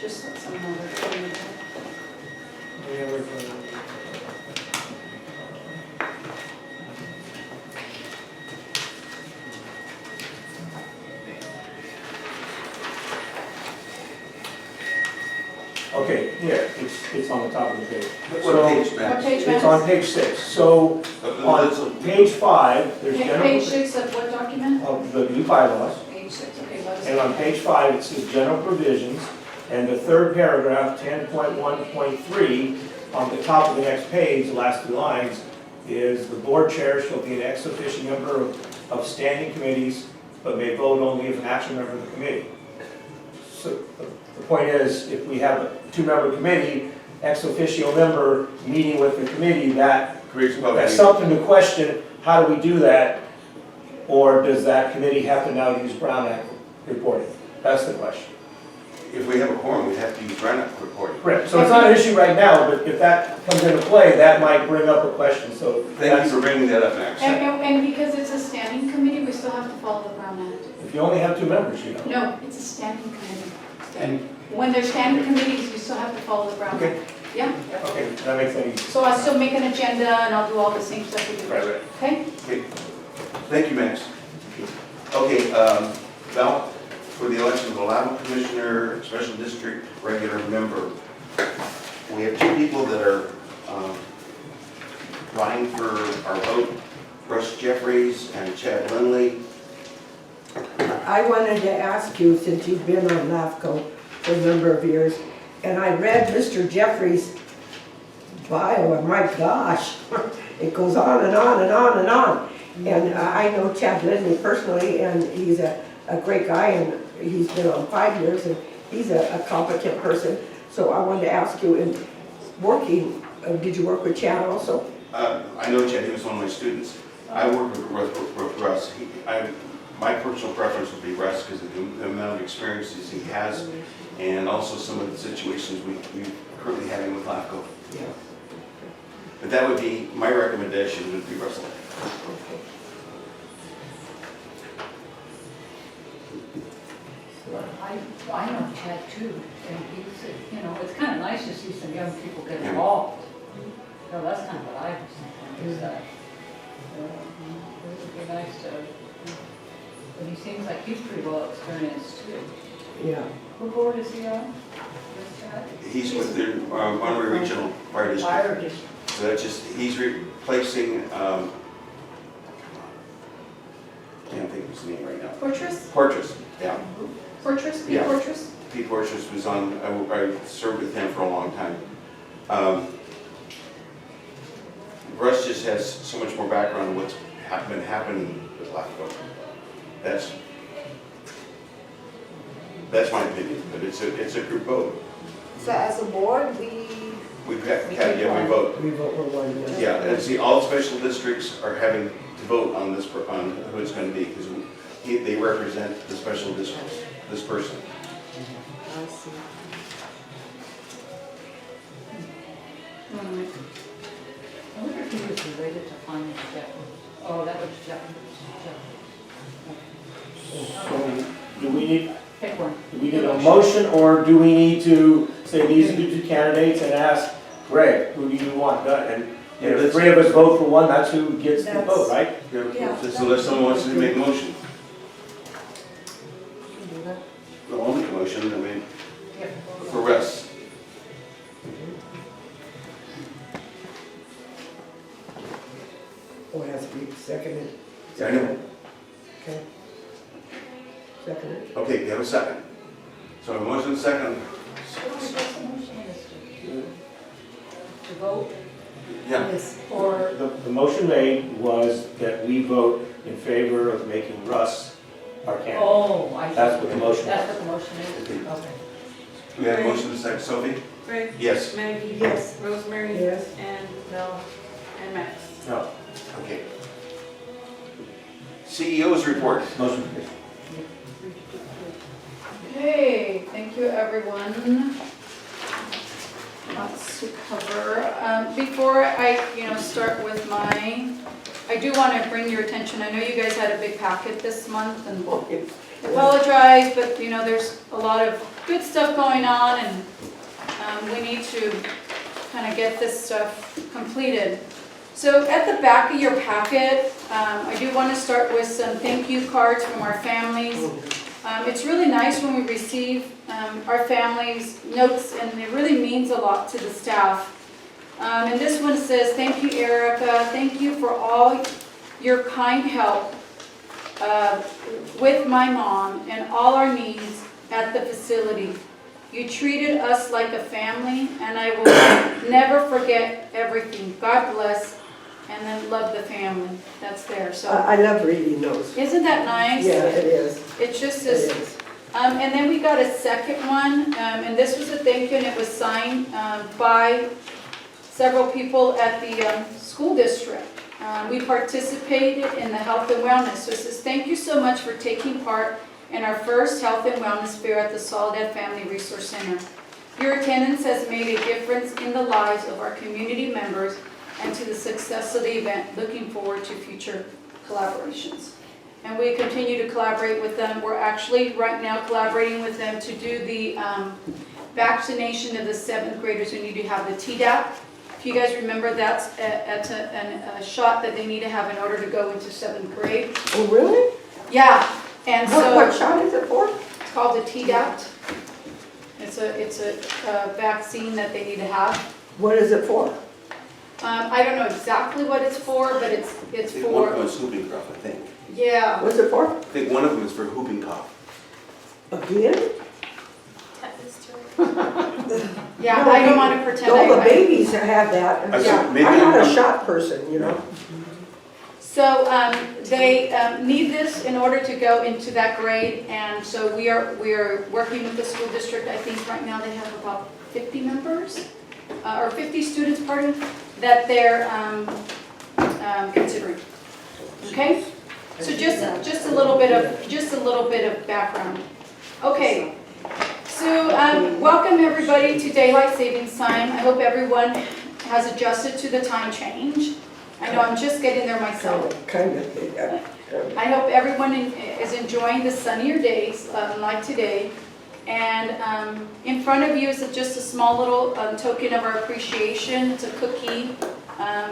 Just let someone know they're getting rid of Okay, here, it's on the top of the page. What page, What Max? page, It's Max? on page 6. So on page 5, there's general. Page 6 of what document? Of the new bylaws. Page 6, okay, let us. And on page 5, it says general provisions, and the third paragraph, 10.1.3, on the top of the next page, the last 2 lines, is the board chair shall be an ex officio member of standing committees, but may vote only if an actual member of the committee. So the point is, if we have a 2-member committee, ex officio member meeting with the committee, that's something to question. How do we do that? Or does that committee have to now use Brown Act reporting? That's the question. If we have a quorum, we have to use Brown Act reporting. Correct. So it's not an issue right now, but if that comes into play, that might bring up a question, so. Thank you for bringing that up, Max. And because it's a standing committee, we still have to follow the Brown Act. If you only have 2 members, you know. No, it's a standing committee. And, When they're standing committees, you still have to follow the Brown okay, Act. Yeah? okay, that makes that easy. So I'll still make an agenda and I'll do all the same stuff we do. Right, right. Okay? Thank you, Max. Okay, Val, for the election of the Lava Commissioner, Special District Regular Member, we have 2 people that are vying for our vote, Russ Jeffries and Chad Lindley. I wanted to ask you, since you've been on LAFCO for a number of years, and I read Mr. Jeffries' bio, and my gosh, it goes on and on and on and on. And I know Chad Lindley personally, and he's a great guy, and he's been on 5 years, and he's a competent person. So I wanted to ask you, in working, did you work with Chad also? I know Chad, he was one of my students. I worked with Russ. My personal preference would be Russ because of the amount of experiences he has, and also some of the situations we're currently having with LAFCO. Yeah. But that would be, my recommendation would be Russell. I know Chad too, and he's, it's kind of nice to see some young people get involved. So that's kind of what I was thinking, is that, it would be nice to, but he seems like he's pretty well experienced too. Yeah. What board is he on? He's with the Monterey Regional Fire District. Fire district. So that's just, he's replacing, can't think of his name right now. Fortress? Fortress, yeah. Fortress? Pete Yeah. Fortress? Pete Fortress was on, I served with him for a long time. Russ just has so much more background on what's been happening with LAFCO. That's my opinion, but it's a group vote. So as a board, we We vote. We vote for one, yes. Yeah, and see, all special districts are having to vote on this, on who it's going to be, because they represent the special districts, this person. I see. I wonder if he was related to finance Jeff. Oh, that was Jeff. So, do we need, Pick one. do we need a motion, or do we need to say these are the 2 candidates and ask Greg, who do you want? And if 3 of us vote for one, that's who gets the vote, right? Yeah. Just unless someone wants to make a motion. You can do that. Well, I'll make a motion, I mean, for Russ. Oh, it has to be seconded. I know. Okay. Seconded. Okay, you have a second. So a motion second. What's the motion is to vote Yeah, Yes. or, The motion made was that we vote in favor of making Russ our candidate. oh, I see. That's what the motion That's was. what the motion is, okay. we have a motion second. Sophie? Greg, Yes. Maggie. Yes. Rosemary. Yes. And Bill, and Max. No, Okay. CEO's report. motion carries. Okay, thank you, everyone. Lots to cover. Before I, start with I do want to bring your attention, I know you guys had a big packet this month, and apologize, but, there's a lot of good stuff going on, and we need to kind of get this stuff completed. So at the back of your packet, I do want to start with some thank you cards from our families. It's really nice when we receive our families' notes, and it really means a lot to the staff. And this one says, thank you, Erica. Thank you for all your kind help with my mom and all our needs at the facility. You treated us like a family, and I will never forget everything. God bless, and then love the family. That's there. So I love reading those. isn't that nice? Yeah, it is. It just It is. is. And then we got a second one, and this was a thank you, and it was signed by several people at the school district. We participated in the health and wellness. So it says, thank you so much for taking part in our first health and wellness fair at the Soledad Family Resource Center. Your attendance has made a difference in the lives of our community members and to the success of the event. Looking forward to future collaborations. And we continue to collaborate with them. We're actually right now collaborating with them to do the vaccination of the 7th graders who need to have the Tdap. If you guys remember, that's a shot that they need to have in order to go into 7th grade. Oh, really? Yeah, and so What shot is it for? it's called the Tdap. It's a vaccine that they need to have. What is it for? I don't know exactly what it's for, but it's I think one of for, them is whooping cough, I think. yeah. What's it for? I think one of them is for whooping cough. Again? Yeah, I don't want to pretend All the I. babies have that. I said, Yeah, maybe I'm not a I'm- shot person, you know? So they need this in order to go into that grade, and so we are working with the school district. I think right now they have about 50 members, or 50 students, pardon, that they're considering. Okay? So just a little bit of background. Okay. So welcome everybody to daylight savings time. I hope everyone has adjusted to the time change. I know I'm just getting there myself. Kind of. I hope everyone is enjoying the sunnier days like today. And in front of you is just a small little token of our appreciation. It's a cookie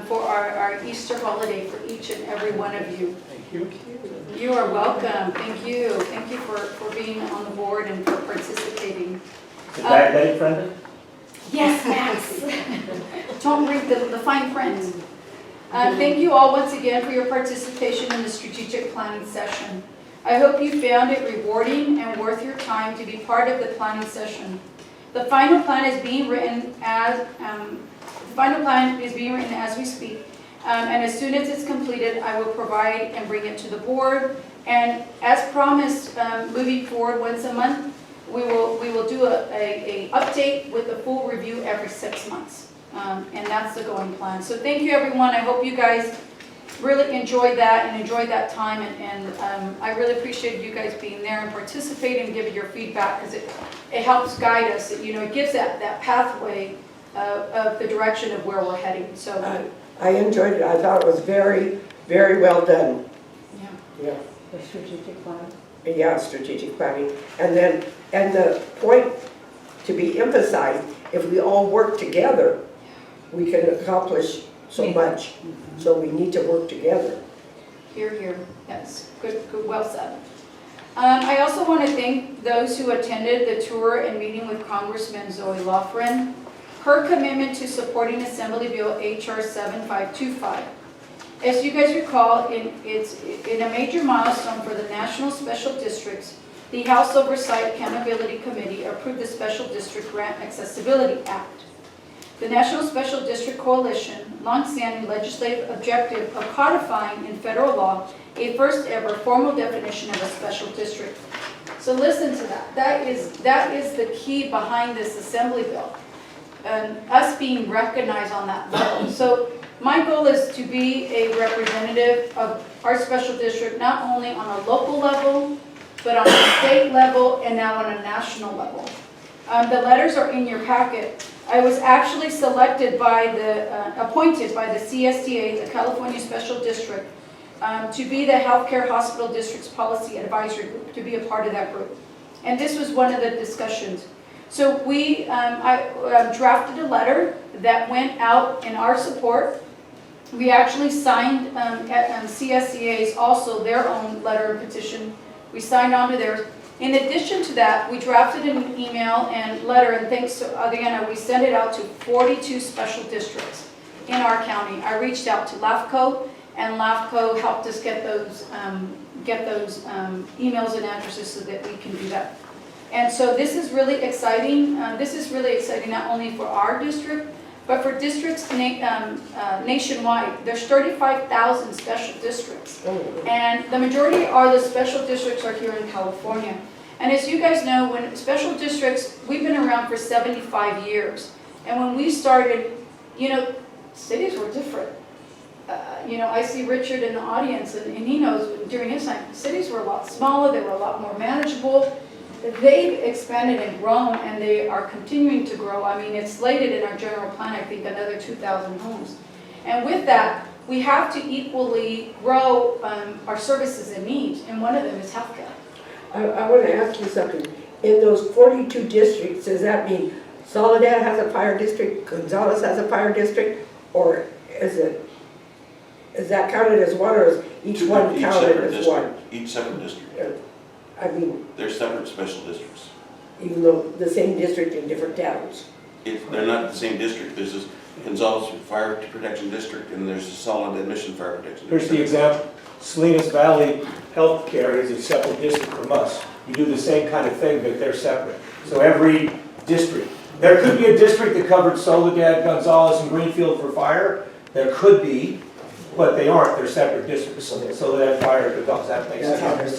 for our Easter holiday for each and every one of you. Thank you. You are welcome. Thank you. Thank you for being on the board and for participating. Is that friendly? Yes, Max. Don't read the fine print. Thank you all once again for your participation in the strategic planning session. I hope you found it rewarding and worth your time to be part of the planning session. The final plan is being written as we speak, and as soon as it's completed, I will provide and bring it to the board. And as promised, moving forward once a month, we will do a update with a full review every 6 months. And that's the going plan. So thank you, everyone. I hope you guys really enjoyed that and enjoyed that time. And I really appreciate you guys being there and participating and giving your feedback, because it helps guide us. It gives that pathway of the direction of where we're heading. So I enjoyed it. I thought it was very, very well done. Yeah. The strategic plan. Yeah, strategic planning. And the point to be emphasized, if we all work together, we can accomplish so much. So we need to work together. Here. Yes, good, well said. I also want to thank those who attended the tour and meeting with Congressman Zoe Lofgren. Her commitment to supporting Assembly Bill HR 7525. As you guys recall, it's in a major milestone for the National Special Districts, the House Oversight Accountability Committee approved the Special District Grant Accessibility Act. The National Special District Coalition, longstanding legislative objective of codifying in federal law a first ever formal definition of a special district. So listen to that. That is the key behind this Assembly Bill. And us being recognized on that level. So my goal is to be a representative of our special district, not only on a local level, but on a state level and now on a national level. The letters are in your packet. I was actually selected by appointed by the CSDA, the California Special District, to be the Healthcare Hospital District's Policy Advisory Group, to be a part of that group. And this was one of the discussions. So I drafted a letter that went out in our support. We actually signed at CSCA's also their own letter of petition. We signed on to theirs. In addition to that, we drafted an email and letter, and thanks to Adriana, we sent it out to 42 special districts in our county. I reached out to LAFCO, and LAFCO helped us get those emails and addresses so that we can do that. And so this is really exciting. This is really exciting not only for our district, but for districts nationwide. There's 35,000 special districts. And the majority of the special districts are here in California. And as you guys know, when special districts, we've been around for 75 years. And when we started, cities were different. I see Richard in the audience, and he knows during his time, cities were a lot smaller, they were a lot more manageable. They've expanded and grown, and they are continuing to grow. I mean, it's slated in our general plan, I think, another 2,000 homes. And with that, we have to equally grow our services and needs, and one of them is healthcare. I want to ask you something. In those 42 districts, does that mean Soledad has a fire district, Gonzales has a fire district, or is that counted as one, or is each one counted as one? Each separate district. I mean, They're separate special districts. even though the same district in different towns. They're not the same district. There's this Gonzales Fire Protection District, and there's the Soledad Mission Fire Protection District. Here's the example. Salinas Valley Healthcare is a separate district from us. You do the same kind of thing, but they're separate. So every district, there could be a district that covered Soledad, Gonzales, and Greenfield for fire. There could be, but they aren't. They're separate districts. Soledad Fire, Gonzales, that makes sense.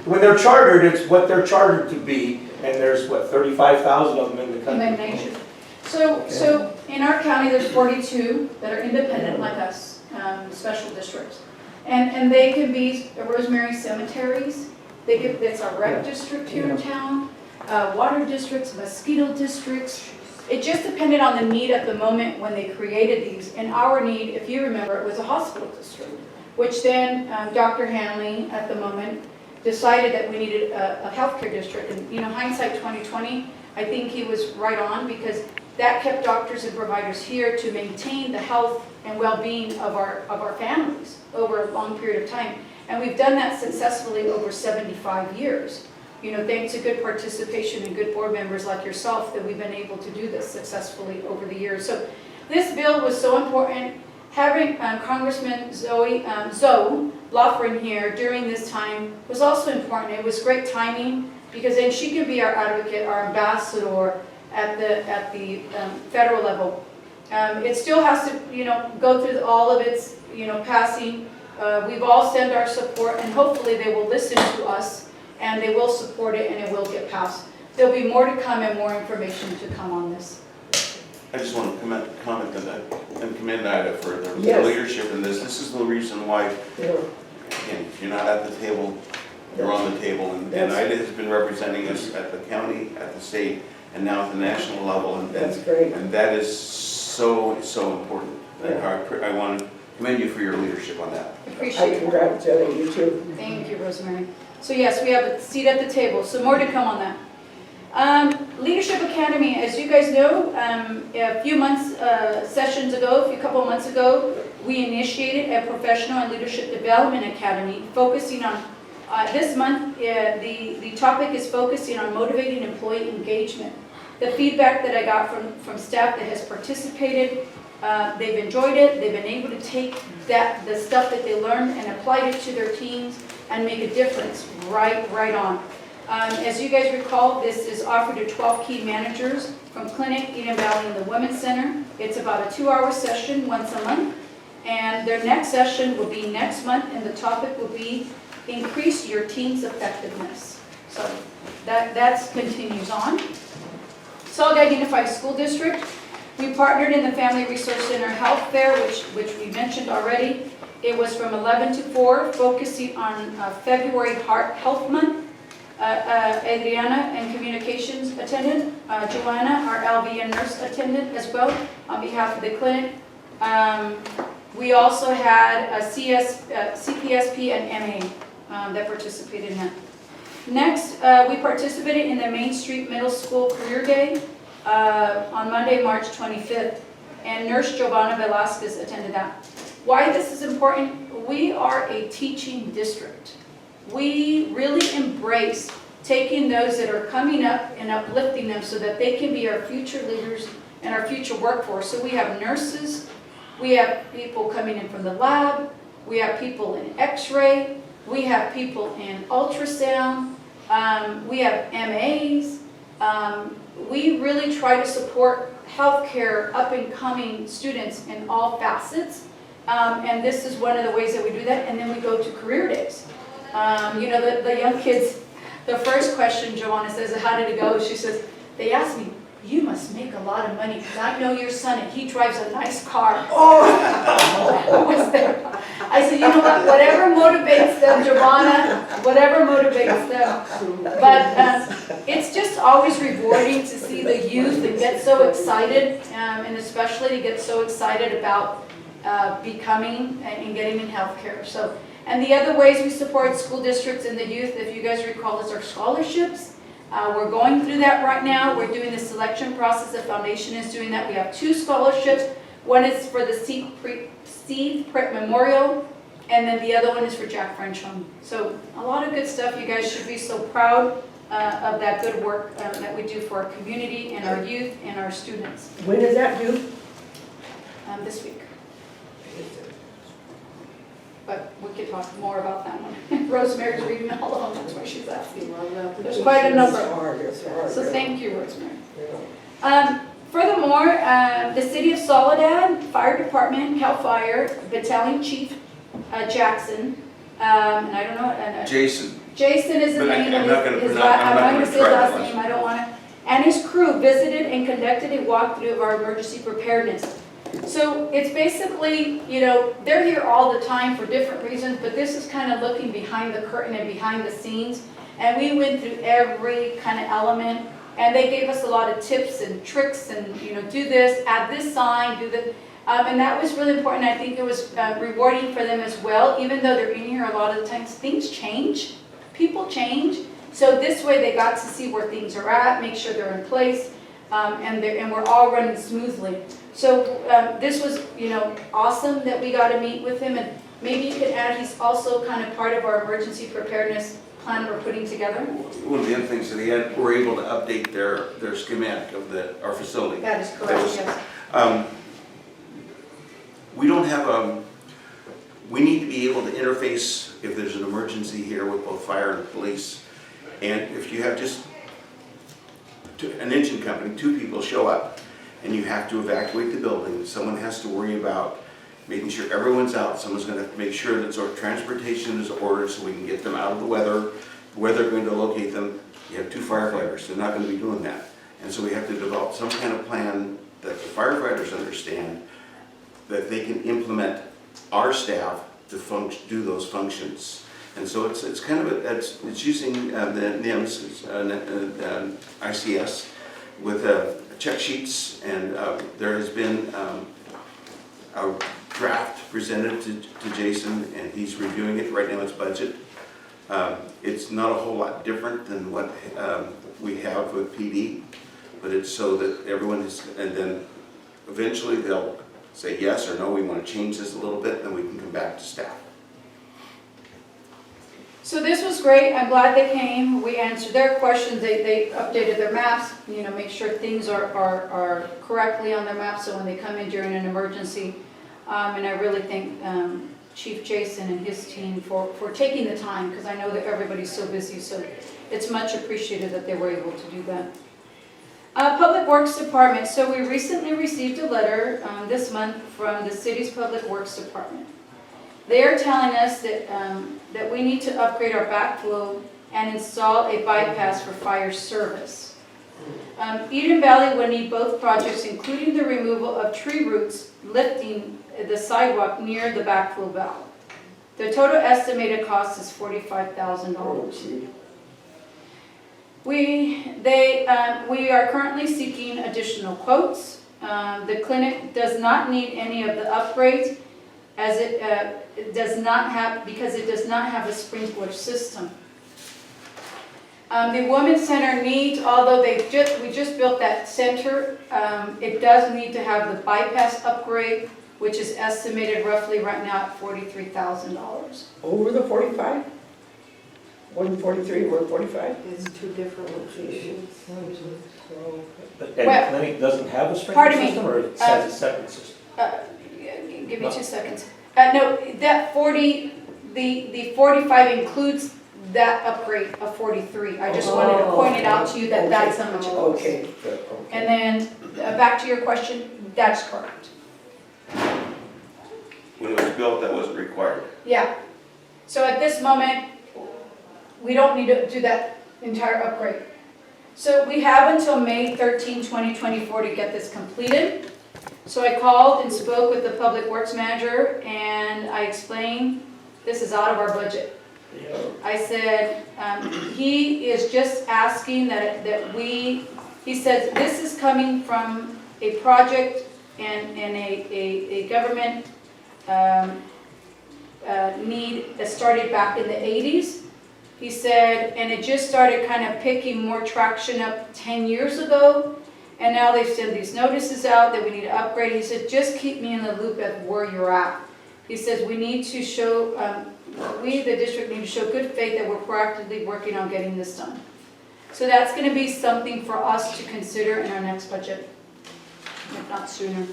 When they're chartered, it's what they're chartered to be, and there's, 35,000 of them in the country. In the nation. So in our county, there's 42 that are independent like us, special districts. And they can be Rosemary cemeteries. It's a rec district here in town, water districts, mosquito districts. It just depended on the need at the moment when they created these. And our need, if you remember, it was a hospital district, which then Dr. Hanley at the moment decided that we needed a healthcare district. And hindsight 2020, I think he was right on, because that kept doctors and providers here to maintain the health and well-being of our families over a long period of time. And we've done that successfully over 75 years. Thanks to good participation and good board members like yourself that we've been able to do this successfully over the years. So this bill was so important. Having Congressman Zoe Lofgren here during this time was also important. It was great timing, because then she can be our advocate, our ambassador at the federal level. It still has to, go through all of its, passing. We've all sent our support, and hopefully they will listen to us, and they will support it, and it will get passed. There'll be more to come and more information to come on this. I just want to comment on that and commend Ida for their Yes. leadership in this. This is the reason why, again, if you're not at the table, you're on the table. And Ida has been representing us at the county, at the state, and now at the national level. And That's great. And that is so important. I want to commend you for your leadership on that. Appreciate I it. congratulate you too. Thank you, Rosemary. So yes, we have a seat at the table, so more to come on that. Leadership Academy, as you guys know, a few couple months ago, we initiated a professional and leadership development academy focusing on This month, the topic is focusing on motivating employee engagement. The feedback that I got from staff that has participated, they've enjoyed it, they've been able to take the stuff that they learned and apply it to their teams and make a difference right on. As you guys recall, this is offered to 12 key managers from Clinic, Eden Valley, and the Women's Center. It's about a 2-hour session once a month. And their next session will be next month, and the topic will be increase your team's effectiveness. So that continues on. Soledad Unified School District, we partnered in the Family Resource Center Health Fair, which we mentioned already. It was from 11 to 4, focusing on February Heart Health Month. Adriana and Communications attendant, Joanna, our LVN nurse attendant as well on behalf of the clinic. We also had a CPSP and MA that participated in that. Next, we participated in the Main Street Middle School Career Day on Monday, March 25th, and Nurse Giovanna Velasquez attended that. Why this is important? We are a teaching district. We really embrace taking those that are coming up and uplifting them so that they can be our future leaders and our future workforce. So we have nurses, we have people coming in from the lab, we have people in x-ray, we have people in ultrasound, we have MAs. We really try to support healthcare up-and-coming students in all facets. And this is one of the ways that we do that. And then we go to career days. You know, the young kids, the first question, Joanna says, how did it go? She says, they asked me, you must make a lot of money because I know your son and he drives a nice car. Oh, was there? I said, you know what, whatever motivates them, Giovanna, whatever motivates them. But it's just always rewarding to see the youth that get so excited, and especially to get so excited about becoming and getting in healthcare. So, and the other ways we support school districts and the youth, if you guys recall, is our scholarships. We're going through that right now. We're doing the selection process. The foundation is doing that. We have 2 scholarships. One is for the Steve Pritt Memorial, and then the other one is for Jack French Home. So a lot of good stuff. You guys should be so proud of that good work that we do for our community and our youth and our students. When is that due? This week. But we could talk more about that one. Rosemary's reading all of them, that's why she's asking. There's quite a number. So thank you, Rosemary. Furthermore, the City of Soledad Fire Department, CAL FIRE, Battalion Chief Jackson, and I don't know. Jason. Jason is the name of his last, I'm not going to say last name, I don't want to. And his crew visited and conducted a walkthrough of our emergency preparedness. So it's basically, you know, they're here all the time for different reasons, but this is kind of looking behind the curtain and behind the scenes. And we went through every kind of element, and they gave us a lot of tips and tricks and, you know, do this, add this sign, do this. And that was really important. I think it was rewarding for them as well, even though they're in here a lot of the times. Things change, people change. So this way they got to see where things are at, make sure they're in place, and we're all running smoothly. So this was, you know, awesome that we got to meet with him, and maybe you could add, he's also kind of part of our emergency preparedness plan we're putting together. One of the other things that he had, we're able to update their schematic of our facility. That is correct, yes. We don't have we need to be able to interface if there's an emergency here with both fire and police. And if you have just an engine company, 2 people show up, and you have to evacuate the building, someone has to worry about making sure everyone's out. Someone's going to have to make sure that sort of transportation is ordered so we can get them out of the weather, where they're going to locate them. You have 2 firefighters, they're not going to be doing that. And so we have to develop some kind of plan that the firefighters understand that they can implement our staff to do those functions. And so it's kind of it's using the NIMS, ICS with check sheets, and there has been a draft presented to Jason, and he's reviewing it right now. It's budget. It's not a whole lot different than what we have with PD, but it's so that everyone is, and then eventually they'll say yes or no, we want to change this a little bit, then we can come back to staff. So this was great, I'm glad they came, we answered their questions, they updated their maps, make sure things are correctly on their maps, so when they come in during an emergency. And I really thank Chief Jason and his team for taking the time, because I know that everybody's so busy, so it's much appreciated that they were able to do that. Public Works Department, so we recently received a letter this month from the city's Public Works Department. They are telling us that we need to upgrade our backflow and install a bypass for fire service. Eden Valley will need both projects, including the removal of tree roots lifting the sidewalk near the backflow valve. The total estimated cost is $45,000. We are currently seeking additional quotes. The clinic does not need any of the upgrades as it does not have a sprinkler system. The Women's Center needs, although we just built that center, it does need to have the bypass upgrade, which is estimated roughly right now at $43,000. Over the 45? 143, 145? It's two different locations. And Well, the clinic doesn't have a sprinkler pardon me, system, or it has a separate system? Give me 2 seconds. No, that 40, the 45 includes that upgrade of 43. I just wanted to point it out to you that that's how much it costs. Okay. And then, back to your question, that's correct. When it was built, that wasn't required. Yeah. So at this moment, we don't need to do that entire upgrade. So we have until May 13, 2024 to get this completed. So I called and spoke with the Public Works Manager, and I explained, this is out of our budget. I said, he is just asking he says, this is coming from a project and a government need that started back in the 80s. He said, and it just started kind of picking more traction up 10 years ago, and now they've sent these notices out that we need to upgrade. He said, just keep me in the loop at where you're at. He says, we need to show, we, the district, need to show good faith that we're proactively working on getting this done. So that's going to be something for us to consider in our next budget, if not sooner.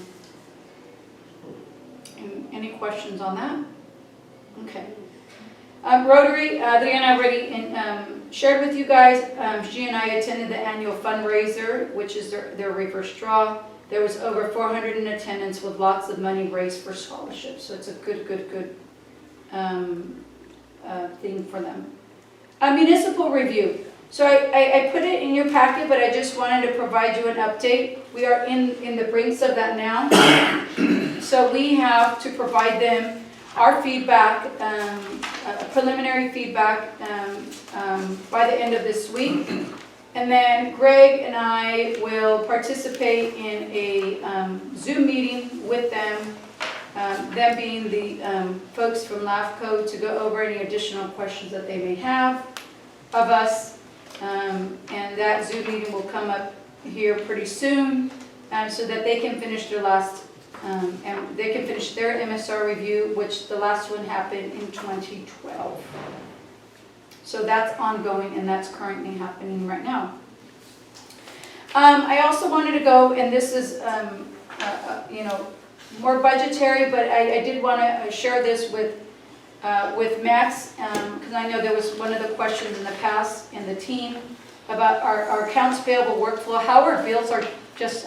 Any questions on that? Okay. Rotary, Adriana already shared with you guys, she and I attended the annual fundraiser, which is their reverse draw. There was over 400 in attendance with lots of money raised for scholarships. So it's a good thing for them. A municipal review. So I put it in your packet, but I just wanted to provide you an update. We are in the brinks of that now. So we have to provide them our feedback, preliminary feedback by the end of this week. And then Greg and I will participate in a Zoom meeting with them, them being the folks from LAFCO, to go over any additional questions that they may have of us. And that Zoom meeting will come up here pretty soon so that they can finish their and they can finish their MSR review, which the last one happened in 2012. So that's ongoing, and that's currently happening right now. I also wanted to go, and this is, more budgetary, but I did want to share this with Max, because I know there was one of the questions in the past in the team about our accounts payable workflow, how our bills are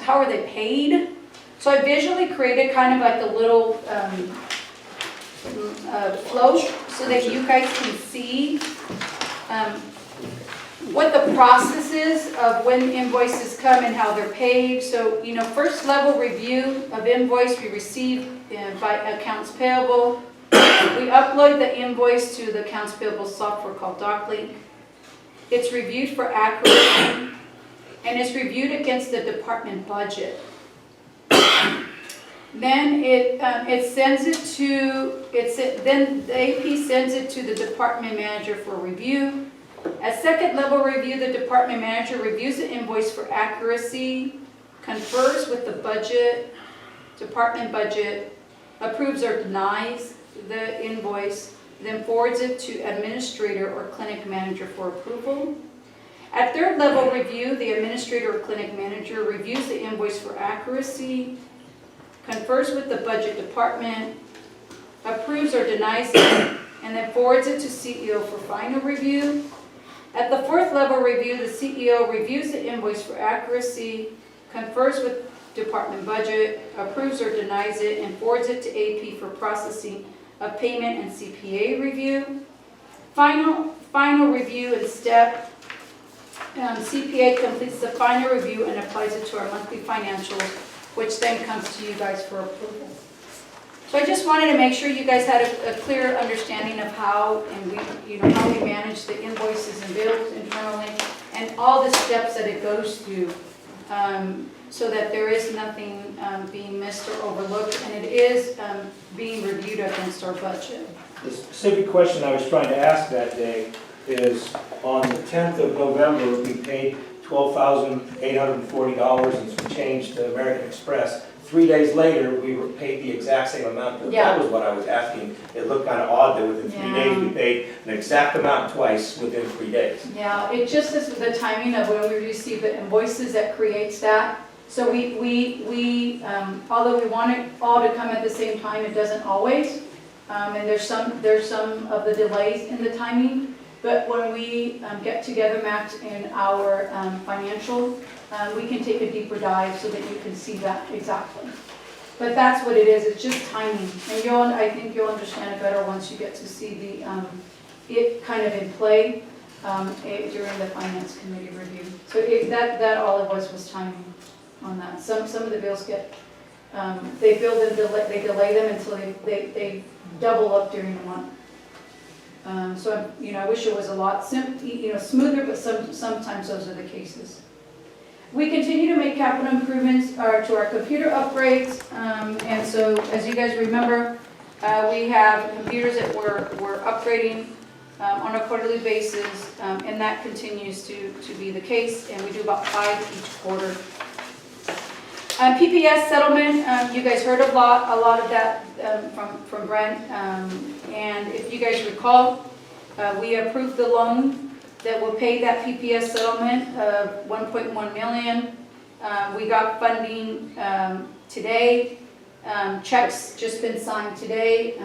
how are they paid? So I visually created kind of like a little flow so that you guys can see what the process is of when invoices come and how they're paid. So, first level review of invoice we receive by accounts payable. We upload the invoice to the accounts payable software called DocLink. It's reviewed for accuracy, and it's reviewed against the department budget. Then it sends it to then the AP sends it to the department manager for review. At second level review, the department manager reviews the invoice for accuracy, confers with the department budget, approves or denies the invoice, then forwards it to administrator or clinic manager for approval. At third level review, the administrator or clinic manager reviews the invoice for accuracy, confers with the budget department, approves or denies it, and then forwards it to CEO for final review. At the fourth level review, the CEO reviews the invoice for accuracy, confers with department budget, approves or denies it, and forwards it to AP for processing of payment and CPA review. Final review and step. CPA completes the final review and applies it to our monthly financials, which then comes to you guys for approval. So I just wanted to make sure you guys had a clear understanding of how how we manage the invoices and bills internally, and all the steps that it goes through, so that there is nothing being missed or overlooked, and it is being reviewed against our budget. The specific question I was trying to ask that day is, on the 10th of November, we paid $12,840 and some change to American Express. 3 days later, we were paid the exact same amount. Yeah. That was what I was asking. It looked kind of odd that within 3 days, we paid an exact amount twice within 3 days. Yeah, it just is the timing of when we receive the invoices that creates that. So we although we want it all to come at the same time, it doesn't always. And there's some of the delays in the timing. But when we get together, Max, in our financial, we can take a deeper dive so that you can see that exactly. But that's what it is. It's just timing, and I think you'll understand it better once you get to see the it kind of in play during the finance committee review. So that all it was timing on that. Some of the bills get they delay them until they double up during the month. So I wish it was a lot smoother, but sometimes those are the cases. We continue to make capital improvements to our computer upgrades, and so as you guys remember, we have computers that we're upgrading on a quarterly basis, and that continues to be the case, and we do about 5 each quarter. PPS settlement, you guys heard a lot of that from Brent, and if you guys recall, we approved the loan that will pay that PPS settlement of $1.1 million. We got funding today. Checks just been signed today.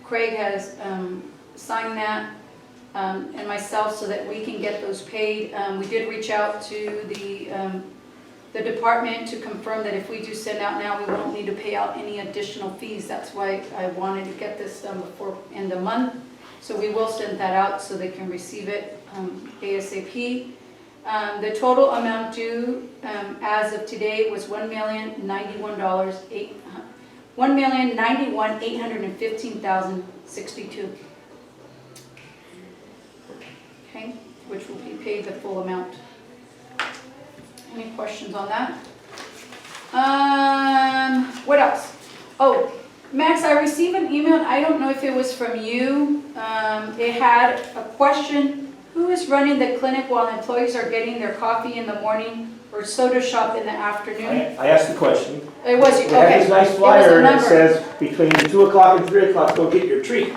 Craig has signed that, and myself, so that we can get those paid. We did reach out to the department to confirm that if we do send out now, we won't need to pay out any additional fees. That's why I wanted to get this done before end of month. So we will send that out so they can receive it ASAP. The total amount due as of today was $1,091,815,062. Okay, which will be paid the full amount. Any questions on that? What else? Oh, Max, I received an email, and I don't know if it was from you. It had a question: who is running the clinic while employees are getting their coffee in the morning or soda shop in the afternoon? I asked the question. It was you, We have okay. this nice flyer that says between 2 o'clock and 3 o'clock, go get your treat.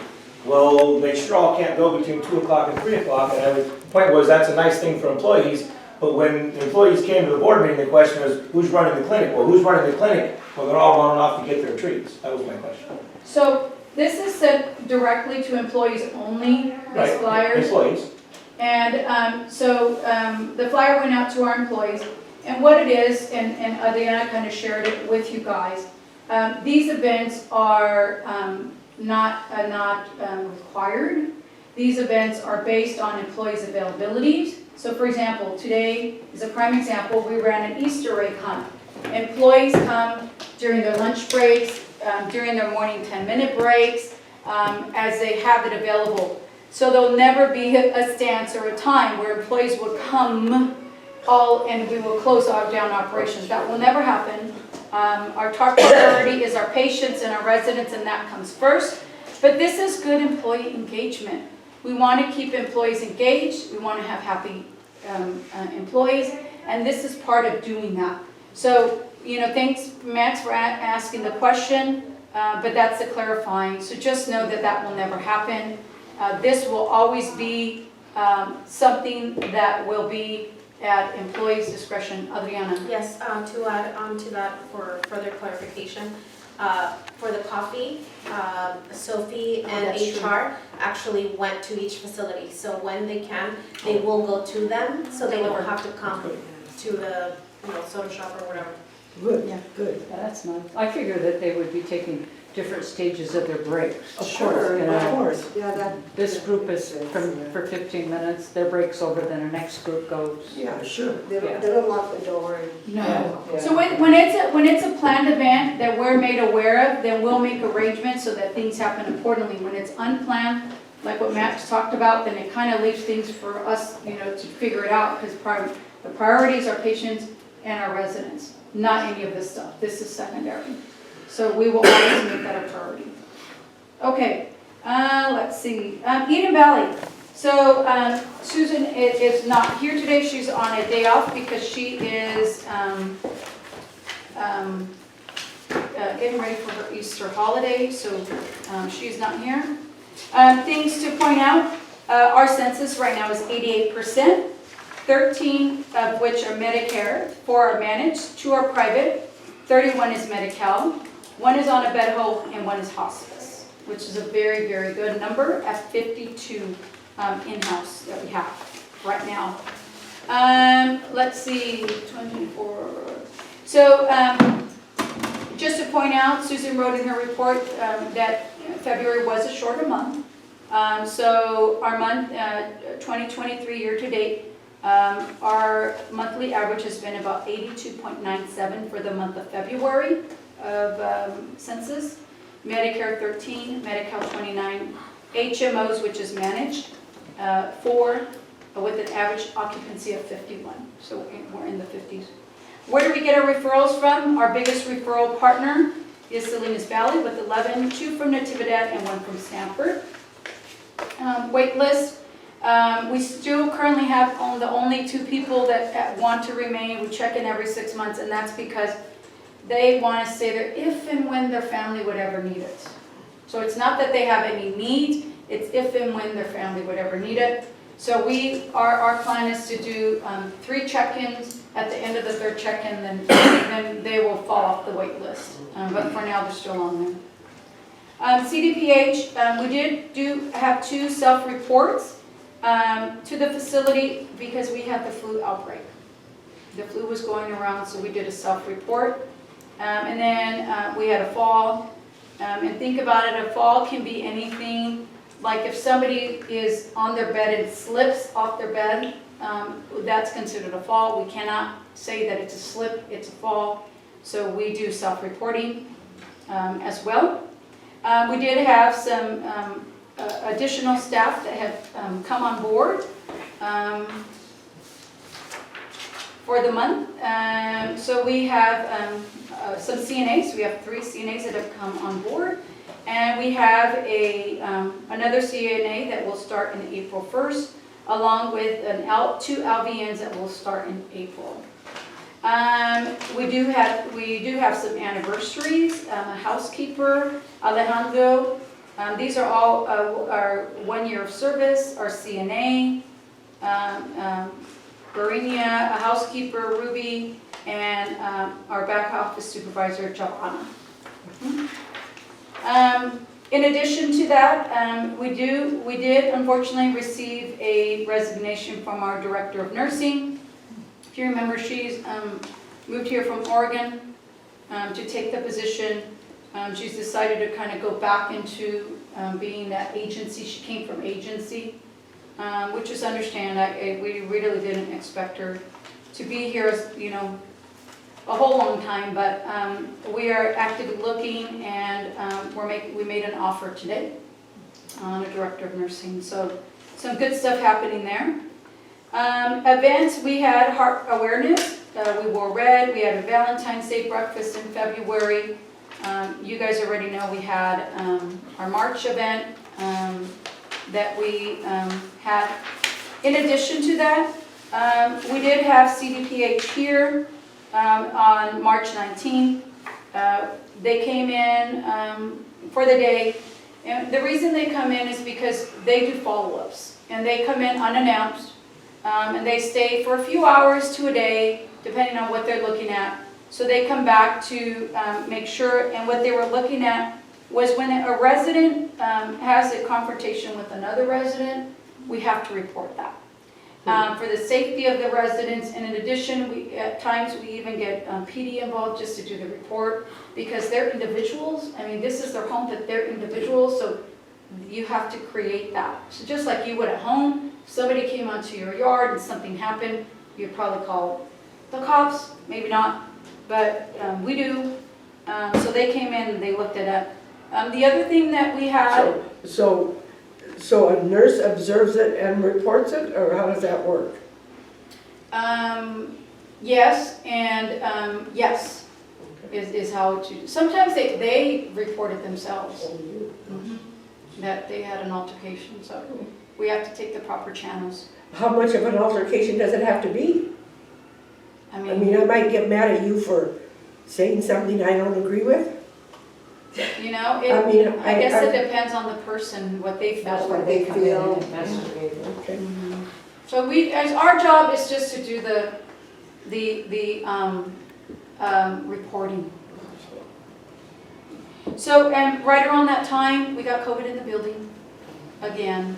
Well, they sure all can't go between 2 o'clock and 3 o'clock, and the point was, that's a nice thing for employees. But when employees came to the board meeting, the question was, who's running the clinic? Well, who's running the clinic? Well, they're all running off to get their treats. That was my question. So this is sent directly to employees only, these flyers. Employees. And the flyer went out to our employees. And what it is, and Adriana kind of shared it with you guys, these events are not required. These events are based on employees' availabilities. So for example, today is a prime example. We ran an Easter egg hunt. Employees come during their lunch breaks, during their morning 10-minute breaks, as they have it available. So there'll never be a stance or a time where employees will come all and we will close down operations. That will never happen. Our top priority is our patients and our residents, and that comes first. But this is good employee engagement. We want to keep employees engaged. We want to have happy employees, and this is part of doing that. So, thanks, Max, for asking the question, but that's the clarifying. So just know that will never happen. This will always be something that will be at employees' discretion. Adriana? Yes, to add on to that for further clarification, for the coffee, Sophie and that's true. HR actually went to each facility. So when they can, they will go to them, so they don't have to come to the, soda shop or whatever. Good, Yeah. good. Yeah, that's nice. I figure that they would be taking different stages of their breaks. Sure, You of know, course, yeah, that, this group is for 15 minutes, their break's over, then our next group goes. yeah, sure. They don't lock the door and. No. Yeah. So when it's a planned event that we're made aware of, then we'll make arrangements so that things happen accordingly. When it's unplanned, like what Max talked about, then it kind of leaves things for us, to figure it out, because the priorities are patients and our residents, not any of this stuff. This is secondary. So we will always make that a priority. Okay, let's see. Eden Valley. So Susan is not here today. She's on a day off because she is getting ready for her Easter holiday, so she's not here. Things to point out, our census right now is 88%, 13 of which are Medicare, 4 are managed, 2 are private, 31 is Medi-Cal, 1 is on a bed hold, and 1 is hospice, which is a very, very good number at 52 in-house that we have right now. Let's see, 24. So just to point out, Susan wrote in her report that February was a shorter month. So our month, 2023 year to date, our monthly average has been about 82.97 for the month of February of census. Medicare 13, Medi-Cal 29, HMOs, which is managed, 4, with an average occupancy of 51. So we're in the 50s. Where do we get our referrals from? Our biggest referral partner is Salinas Valley with 11, 2 from Natividad and 1 from Stanford. Wait list. We still currently have the only 2 people that want to remain. We check in every 6 months, and that's because they want to stay there if and when their family would ever need it. So it's not that they have any need, it's if and when their family would ever need it. So our plan is to do 3 check-ins. At the end of the 3rd check-in, then they will fall off the wait list. But for now, they're still on there. CDPH, we did have 2 self-reports to the facility because we had the flu outbreak. The flu was going around, so we did a self-report. And then we had a fall. And think about it, a fall can be anything. Like if somebody is on their bed and slips off their bed, that's considered a fall. We cannot say that it's a slip, it's a fall. So we do self-reporting as well. We did have some additional staff that have come on board for the month. So we have some CNAs. We have 3 CNAs that have come on board. And we have another CNA that will start in April 1st, along with 2 LVNs that will start in April. We do have some anniversaries. A housekeeper, Alejandro. These are all our 1 year of service. Our CNA, Barinia, a housekeeper, Ruby, and our back office supervisor, Giovanna. In addition to that, we did unfortunately receive a resignation from our director of nursing. If you remember, she's moved here from Oregon to take the position. She's decided to kind of go back into being that agency. She came from agency, which is understandable. We really didn't expect her to be here, a whole long time, but we are actively looking, and we made an offer today on a director of nursing. So some good stuff happening there. Events, we had heart awareness. We wore red. We had a Valentine's Day breakfast in February. You guys already know we had our March event that we had. In addition to that, we did have CDPH here on March 19th. They came in for the day, And the reason they come in is because they do follow-ups, and they come in unannounced, and they stay for a few hours to a day, depending on what they're looking at. So they come back to make sure, and what they were looking at was when a resident has a confrontation with another resident, we have to report that. For the safety of the residents, and in addition, at times we even get PD involved just to do the report, because they're individuals. I mean, this is their home, but they're individuals, so you have to create that. So just like you would at home, if somebody came onto your yard and something happened, you'd probably call the cops, maybe not, but we do. So they came in and they looked at it. The other thing that we had, So a nurse observes it and reports it, or how does that work? yes, and yes, is how to, sometimes they report it themselves, that they had an altercation, so we have to take the proper channels. How much of an altercation does it have to be? I I mean, mean, I might get mad at you for saying something I don't agree with. you know, I mean, I guess it depends on the person, what they feel. That's why they they come in feel. and investigate. Okay. So our job is just to do the reporting. So, right around that time, we got COVID in the building again.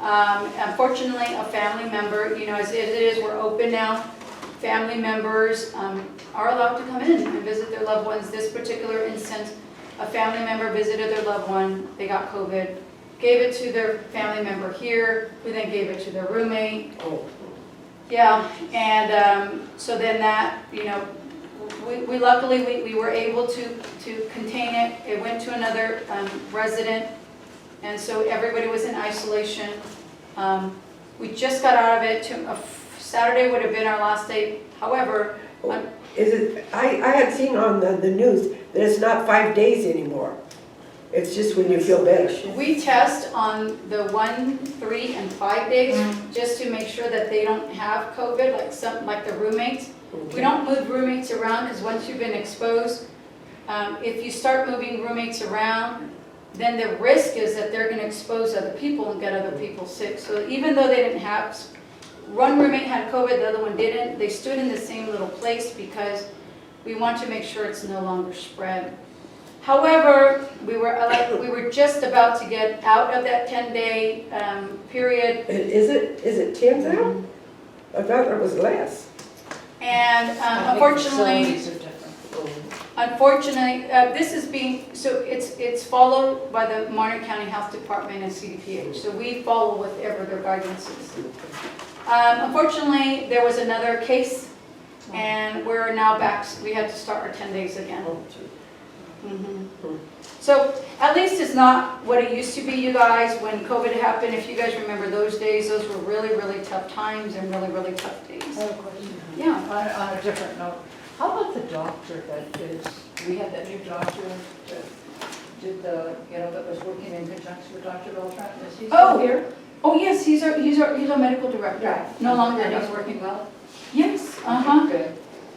Unfortunately, a family member, you know, as it is, we're open now. Family members are allowed to come in and visit their loved ones. This particular instance, a family member visited their loved one, they got COVID, gave it to their family member here, who then gave it to their roommate. Oh. Yeah, and so then that, you know, we luckily, we were able to contain it. It went to another resident, and so everybody was in isolation. We just got out of it. Saturday would have been our last day. However, Is it, I had seen on the news that it's not 5 days anymore. It's just when you feel better. we test on the 1, 3, and 5 days just to make sure that they don't have COVID, like the roommates. We don't move roommates around because once you've been exposed, if you start moving roommates around, then the risk is that they're going to expose other people and get other people sick. So even though they didn't have, one roommate had COVID, the other one didn't, they stood in the same little place because we want to make sure it's no longer spread. However, we were just about to get out of that 10-day period. Is it 10 now? I thought it was less. And unfortunately, this is being, so it's followed by the Monterey County Health Department and CDPH. So we follow whatever their guidance is. Unfortunately, there was another case, and we're now back. We had to start our 10 days again. So at least it's not what it used to be, you guys, when COVID happened. If you guys remember those days, those were really, really tough times and really, really tough days. I have a question. Yeah. On a different note, how about the doctor that is, we had that new doctor that did the, you know, that was working in conjunction with Dr. Beltran, is he still here? Oh, yes, he's our medical director. Right. No longer. And he's working well? Yes, Good.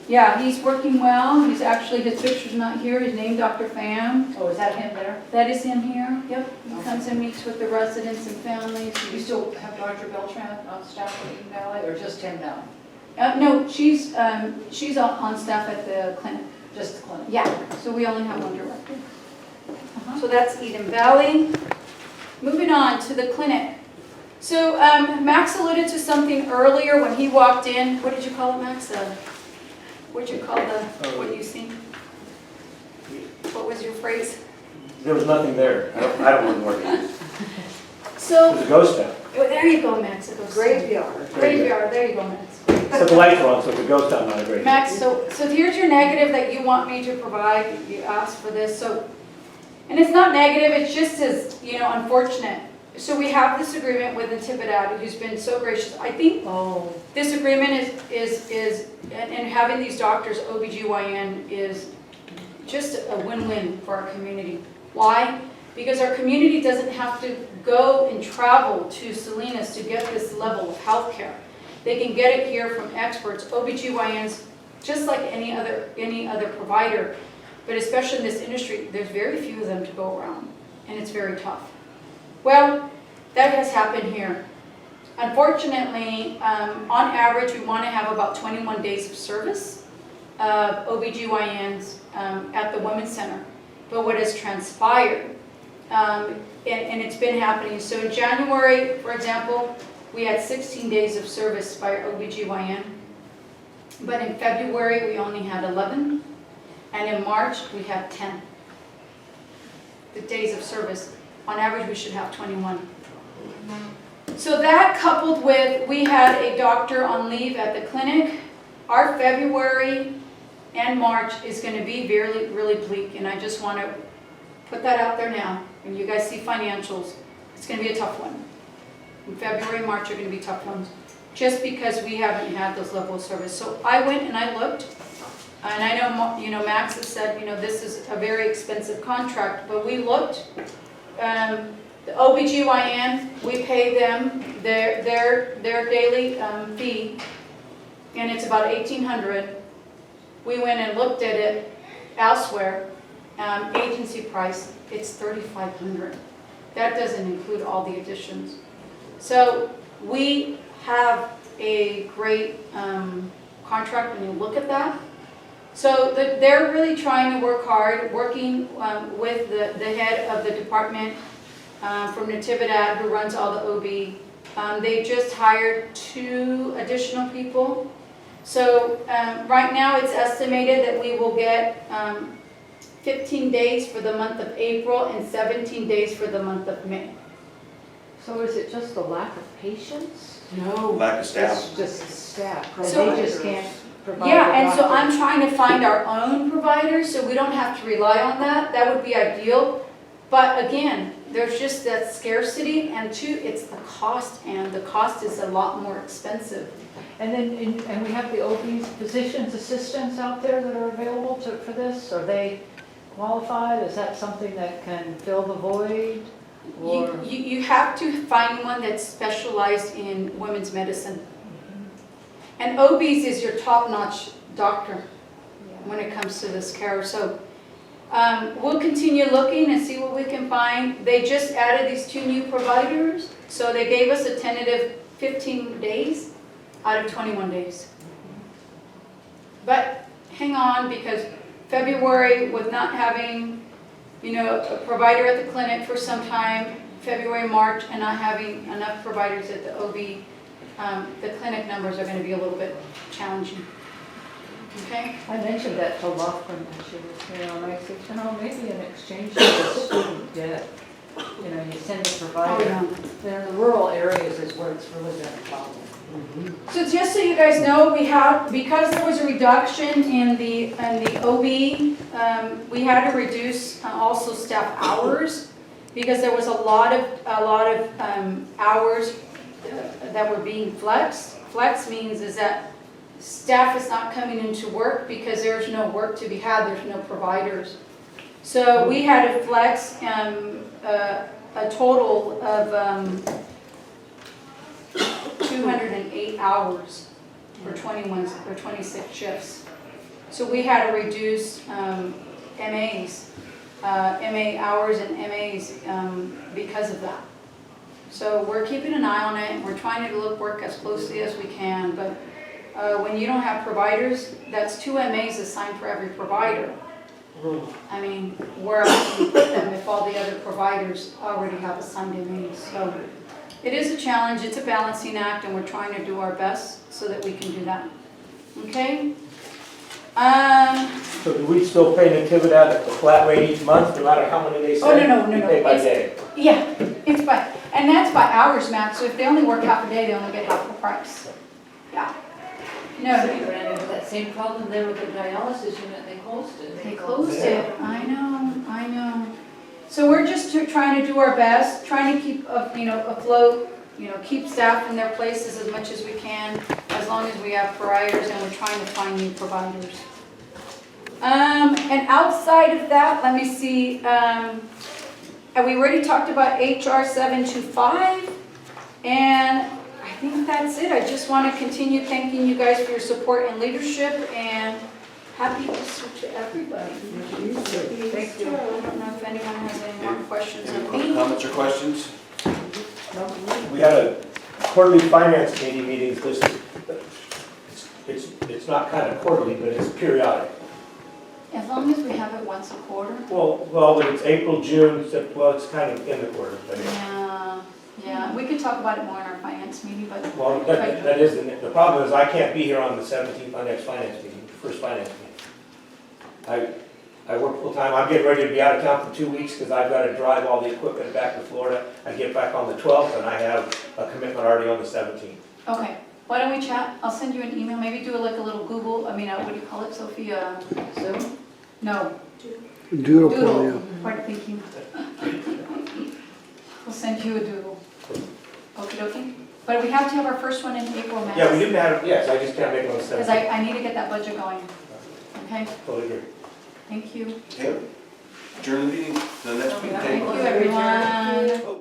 Yeah, he's working well. He's actually, his picture's not here. His name, Dr. Pham. Oh, is that him there? That is him here. Yep. He comes and meets with the residents and families. Do you still have Dr. Beltran on staff at Eden Valley, or just him now? No, she's on staff at the clinic. Just the clinic? Yeah, so we only have one director. So that's Eden Valley. Moving on to the clinic. So Max alluded to something earlier when he walked in. What did you call it, Max? What'd you call what you seen? What was your phrase? There was nothing there. I don't know what it is. It So, was a ghost town. oh, there you go, Max. It goes Graveyard. Graveyard. There you go, Max. So the lights were on, so it's a ghost town, not a graveyard. Max, so here's your negative that you want me to provide. You asked for this, so, and it's not negative. It's just as, you know, unfortunate. So we have this agreement with Antipodat, who's been so gracious. I think this agreement is and having these doctors, OBGYN, is just a win-win for our community. Why? Because our community doesn't have to go and travel to Salinas to get this level of health care. They can get it here from experts, OBGYNs, just like any other provider. But especially in this industry, there's very few of them to go around. and it's very tough. Well, that has happened here. Unfortunately, on average, we want to have about 21 days of service of OBGYNs at the Women's Center. But what has transpired, and it's been happening, so in January, for example, we had 16 days of service by OBGYN, but in February, we only had 11, and in March, we have 10. The days of service, on average, we should have 21. So that coupled with, we had a doctor on leave at the clinic, our February and March is going to be really, really bleak, and I just want to put that out there now. When you guys see financials, it's going to be a tough one. In February and March are going to be tough ones, just because we haven't had those levels of service. So I went and I looked, and I know, you know, Max has said, you know, this is a very expensive contract, but we looked. The OBGYN, we pay them their daily fee, and it's about $1,800. We went and looked at it elsewhere, agency price, it's $3,500. That doesn't include all the additions. So we have a great contract when you look at that. So they're really trying to work hard, working with the head of the department from Natividad, who runs all the OB. They just hired 2 additional people. So right now it's estimated that we will get 15 days for the month of April and 17 days for the month of May. So is it just the lack of patients? No. Lack of staff. It's just staff, So- they just can't provide. Yeah, the and so doctor. I'm trying to find our own providers, so we don't have to rely on that. That would be ideal. But again, there's just that scarcity, and 2, it's the cost, and the cost is a lot more expensive. And then, and we have the OB's physician's assistants out there that are available for this? Are they qualified? Is that something that can fill the void? Or? You have to find one that's specialized in women's medicine. And OBs is your top-notch doctor when it comes to this care. So we'll continue looking and see what we can find. They just added these 2 new providers, so they gave us a tentative 15 days out of 21 days. But hang on, because February, with not having, you know, a provider at the clinic for some time, February, March, and not having enough providers at the OB, the clinic numbers are going to be a little bit challenging. Okay? I mentioned that to Lachlan when she was here, and I said, you know, maybe in exchange for the student debt, you know, you send a provider. In the rural areas is where it's really been a problem. So just so you guys know, we have, because there was a reduction in the OB, we had to reduce also staff hours, because there was a lot of hours that were being flexed. Flex means is that staff is not coming into work because there's no work to be had, there's no providers. So we had to flex a total of 208 hours for 26 shifts. So we had to reduce MAs, MA hours and MAs because of that. So we're keeping an eye on it, and we're trying to work as closely as we can. But when you don't have providers, that's 2 MAs assigned for every provider. I mean, where else can you put them if all the other providers already have assigned MAs? So it is a challenge, it's a balancing act, and we're trying to do our best so that we can do that. Okay? So do we still pay Natividad at the flat rate each month, no matter how many they send? no. We pay by It's- day. Yeah, it's by, and that's by hours, Max. So if they only work half a day, they only get half the price. Yeah. No, So you ran into that same problem there with the dialysis unit, they closed it. they closed it. I know. So we're just trying to do our best, trying to keep, afloat, keep staff in their places as much as we can, as long as we have providers, and we're trying to find new providers. And outside of that, let me see, have we already talked about HR 725? And I think that's it. I just want to continue thanking you guys for your support and leadership, and Happy Easter to everybody. Thank you. I don't know if anyone has any more questions Any of other me. comments or questions? We had a quarterly finance committee meetings listed. It's not kind of quarterly, but it's periodic. As long as we have it once a quarter. Well, it's April, June, well, it's kind of in the quarter, but Yeah, we could talk about it more in our finance meeting, but. well, that is, the problem is I can't be here on the 17th, my next finance meeting, first finance meeting. I work full-time, I'm getting ready to be out of town for 2 weeks because I've got to drive all the equipment back to Florida. I get back on the 12th and I have a commitment already on the 17th. Okay, why don't we chat? I'll send you an email, maybe do like a little Google, what do you call it, Sophie? Zoom? No. Doodle. Pardon thinking. We'll send you a doodle. Okie dokie. But we have to have our first one in April, Max. Yeah, we didn't have, yes, I just can't make it on the 17th. Because I need to get that budget going. Okay, Totally agree. thank you. Okay. Adjourn the meeting, the next meeting. Thank you, everyone.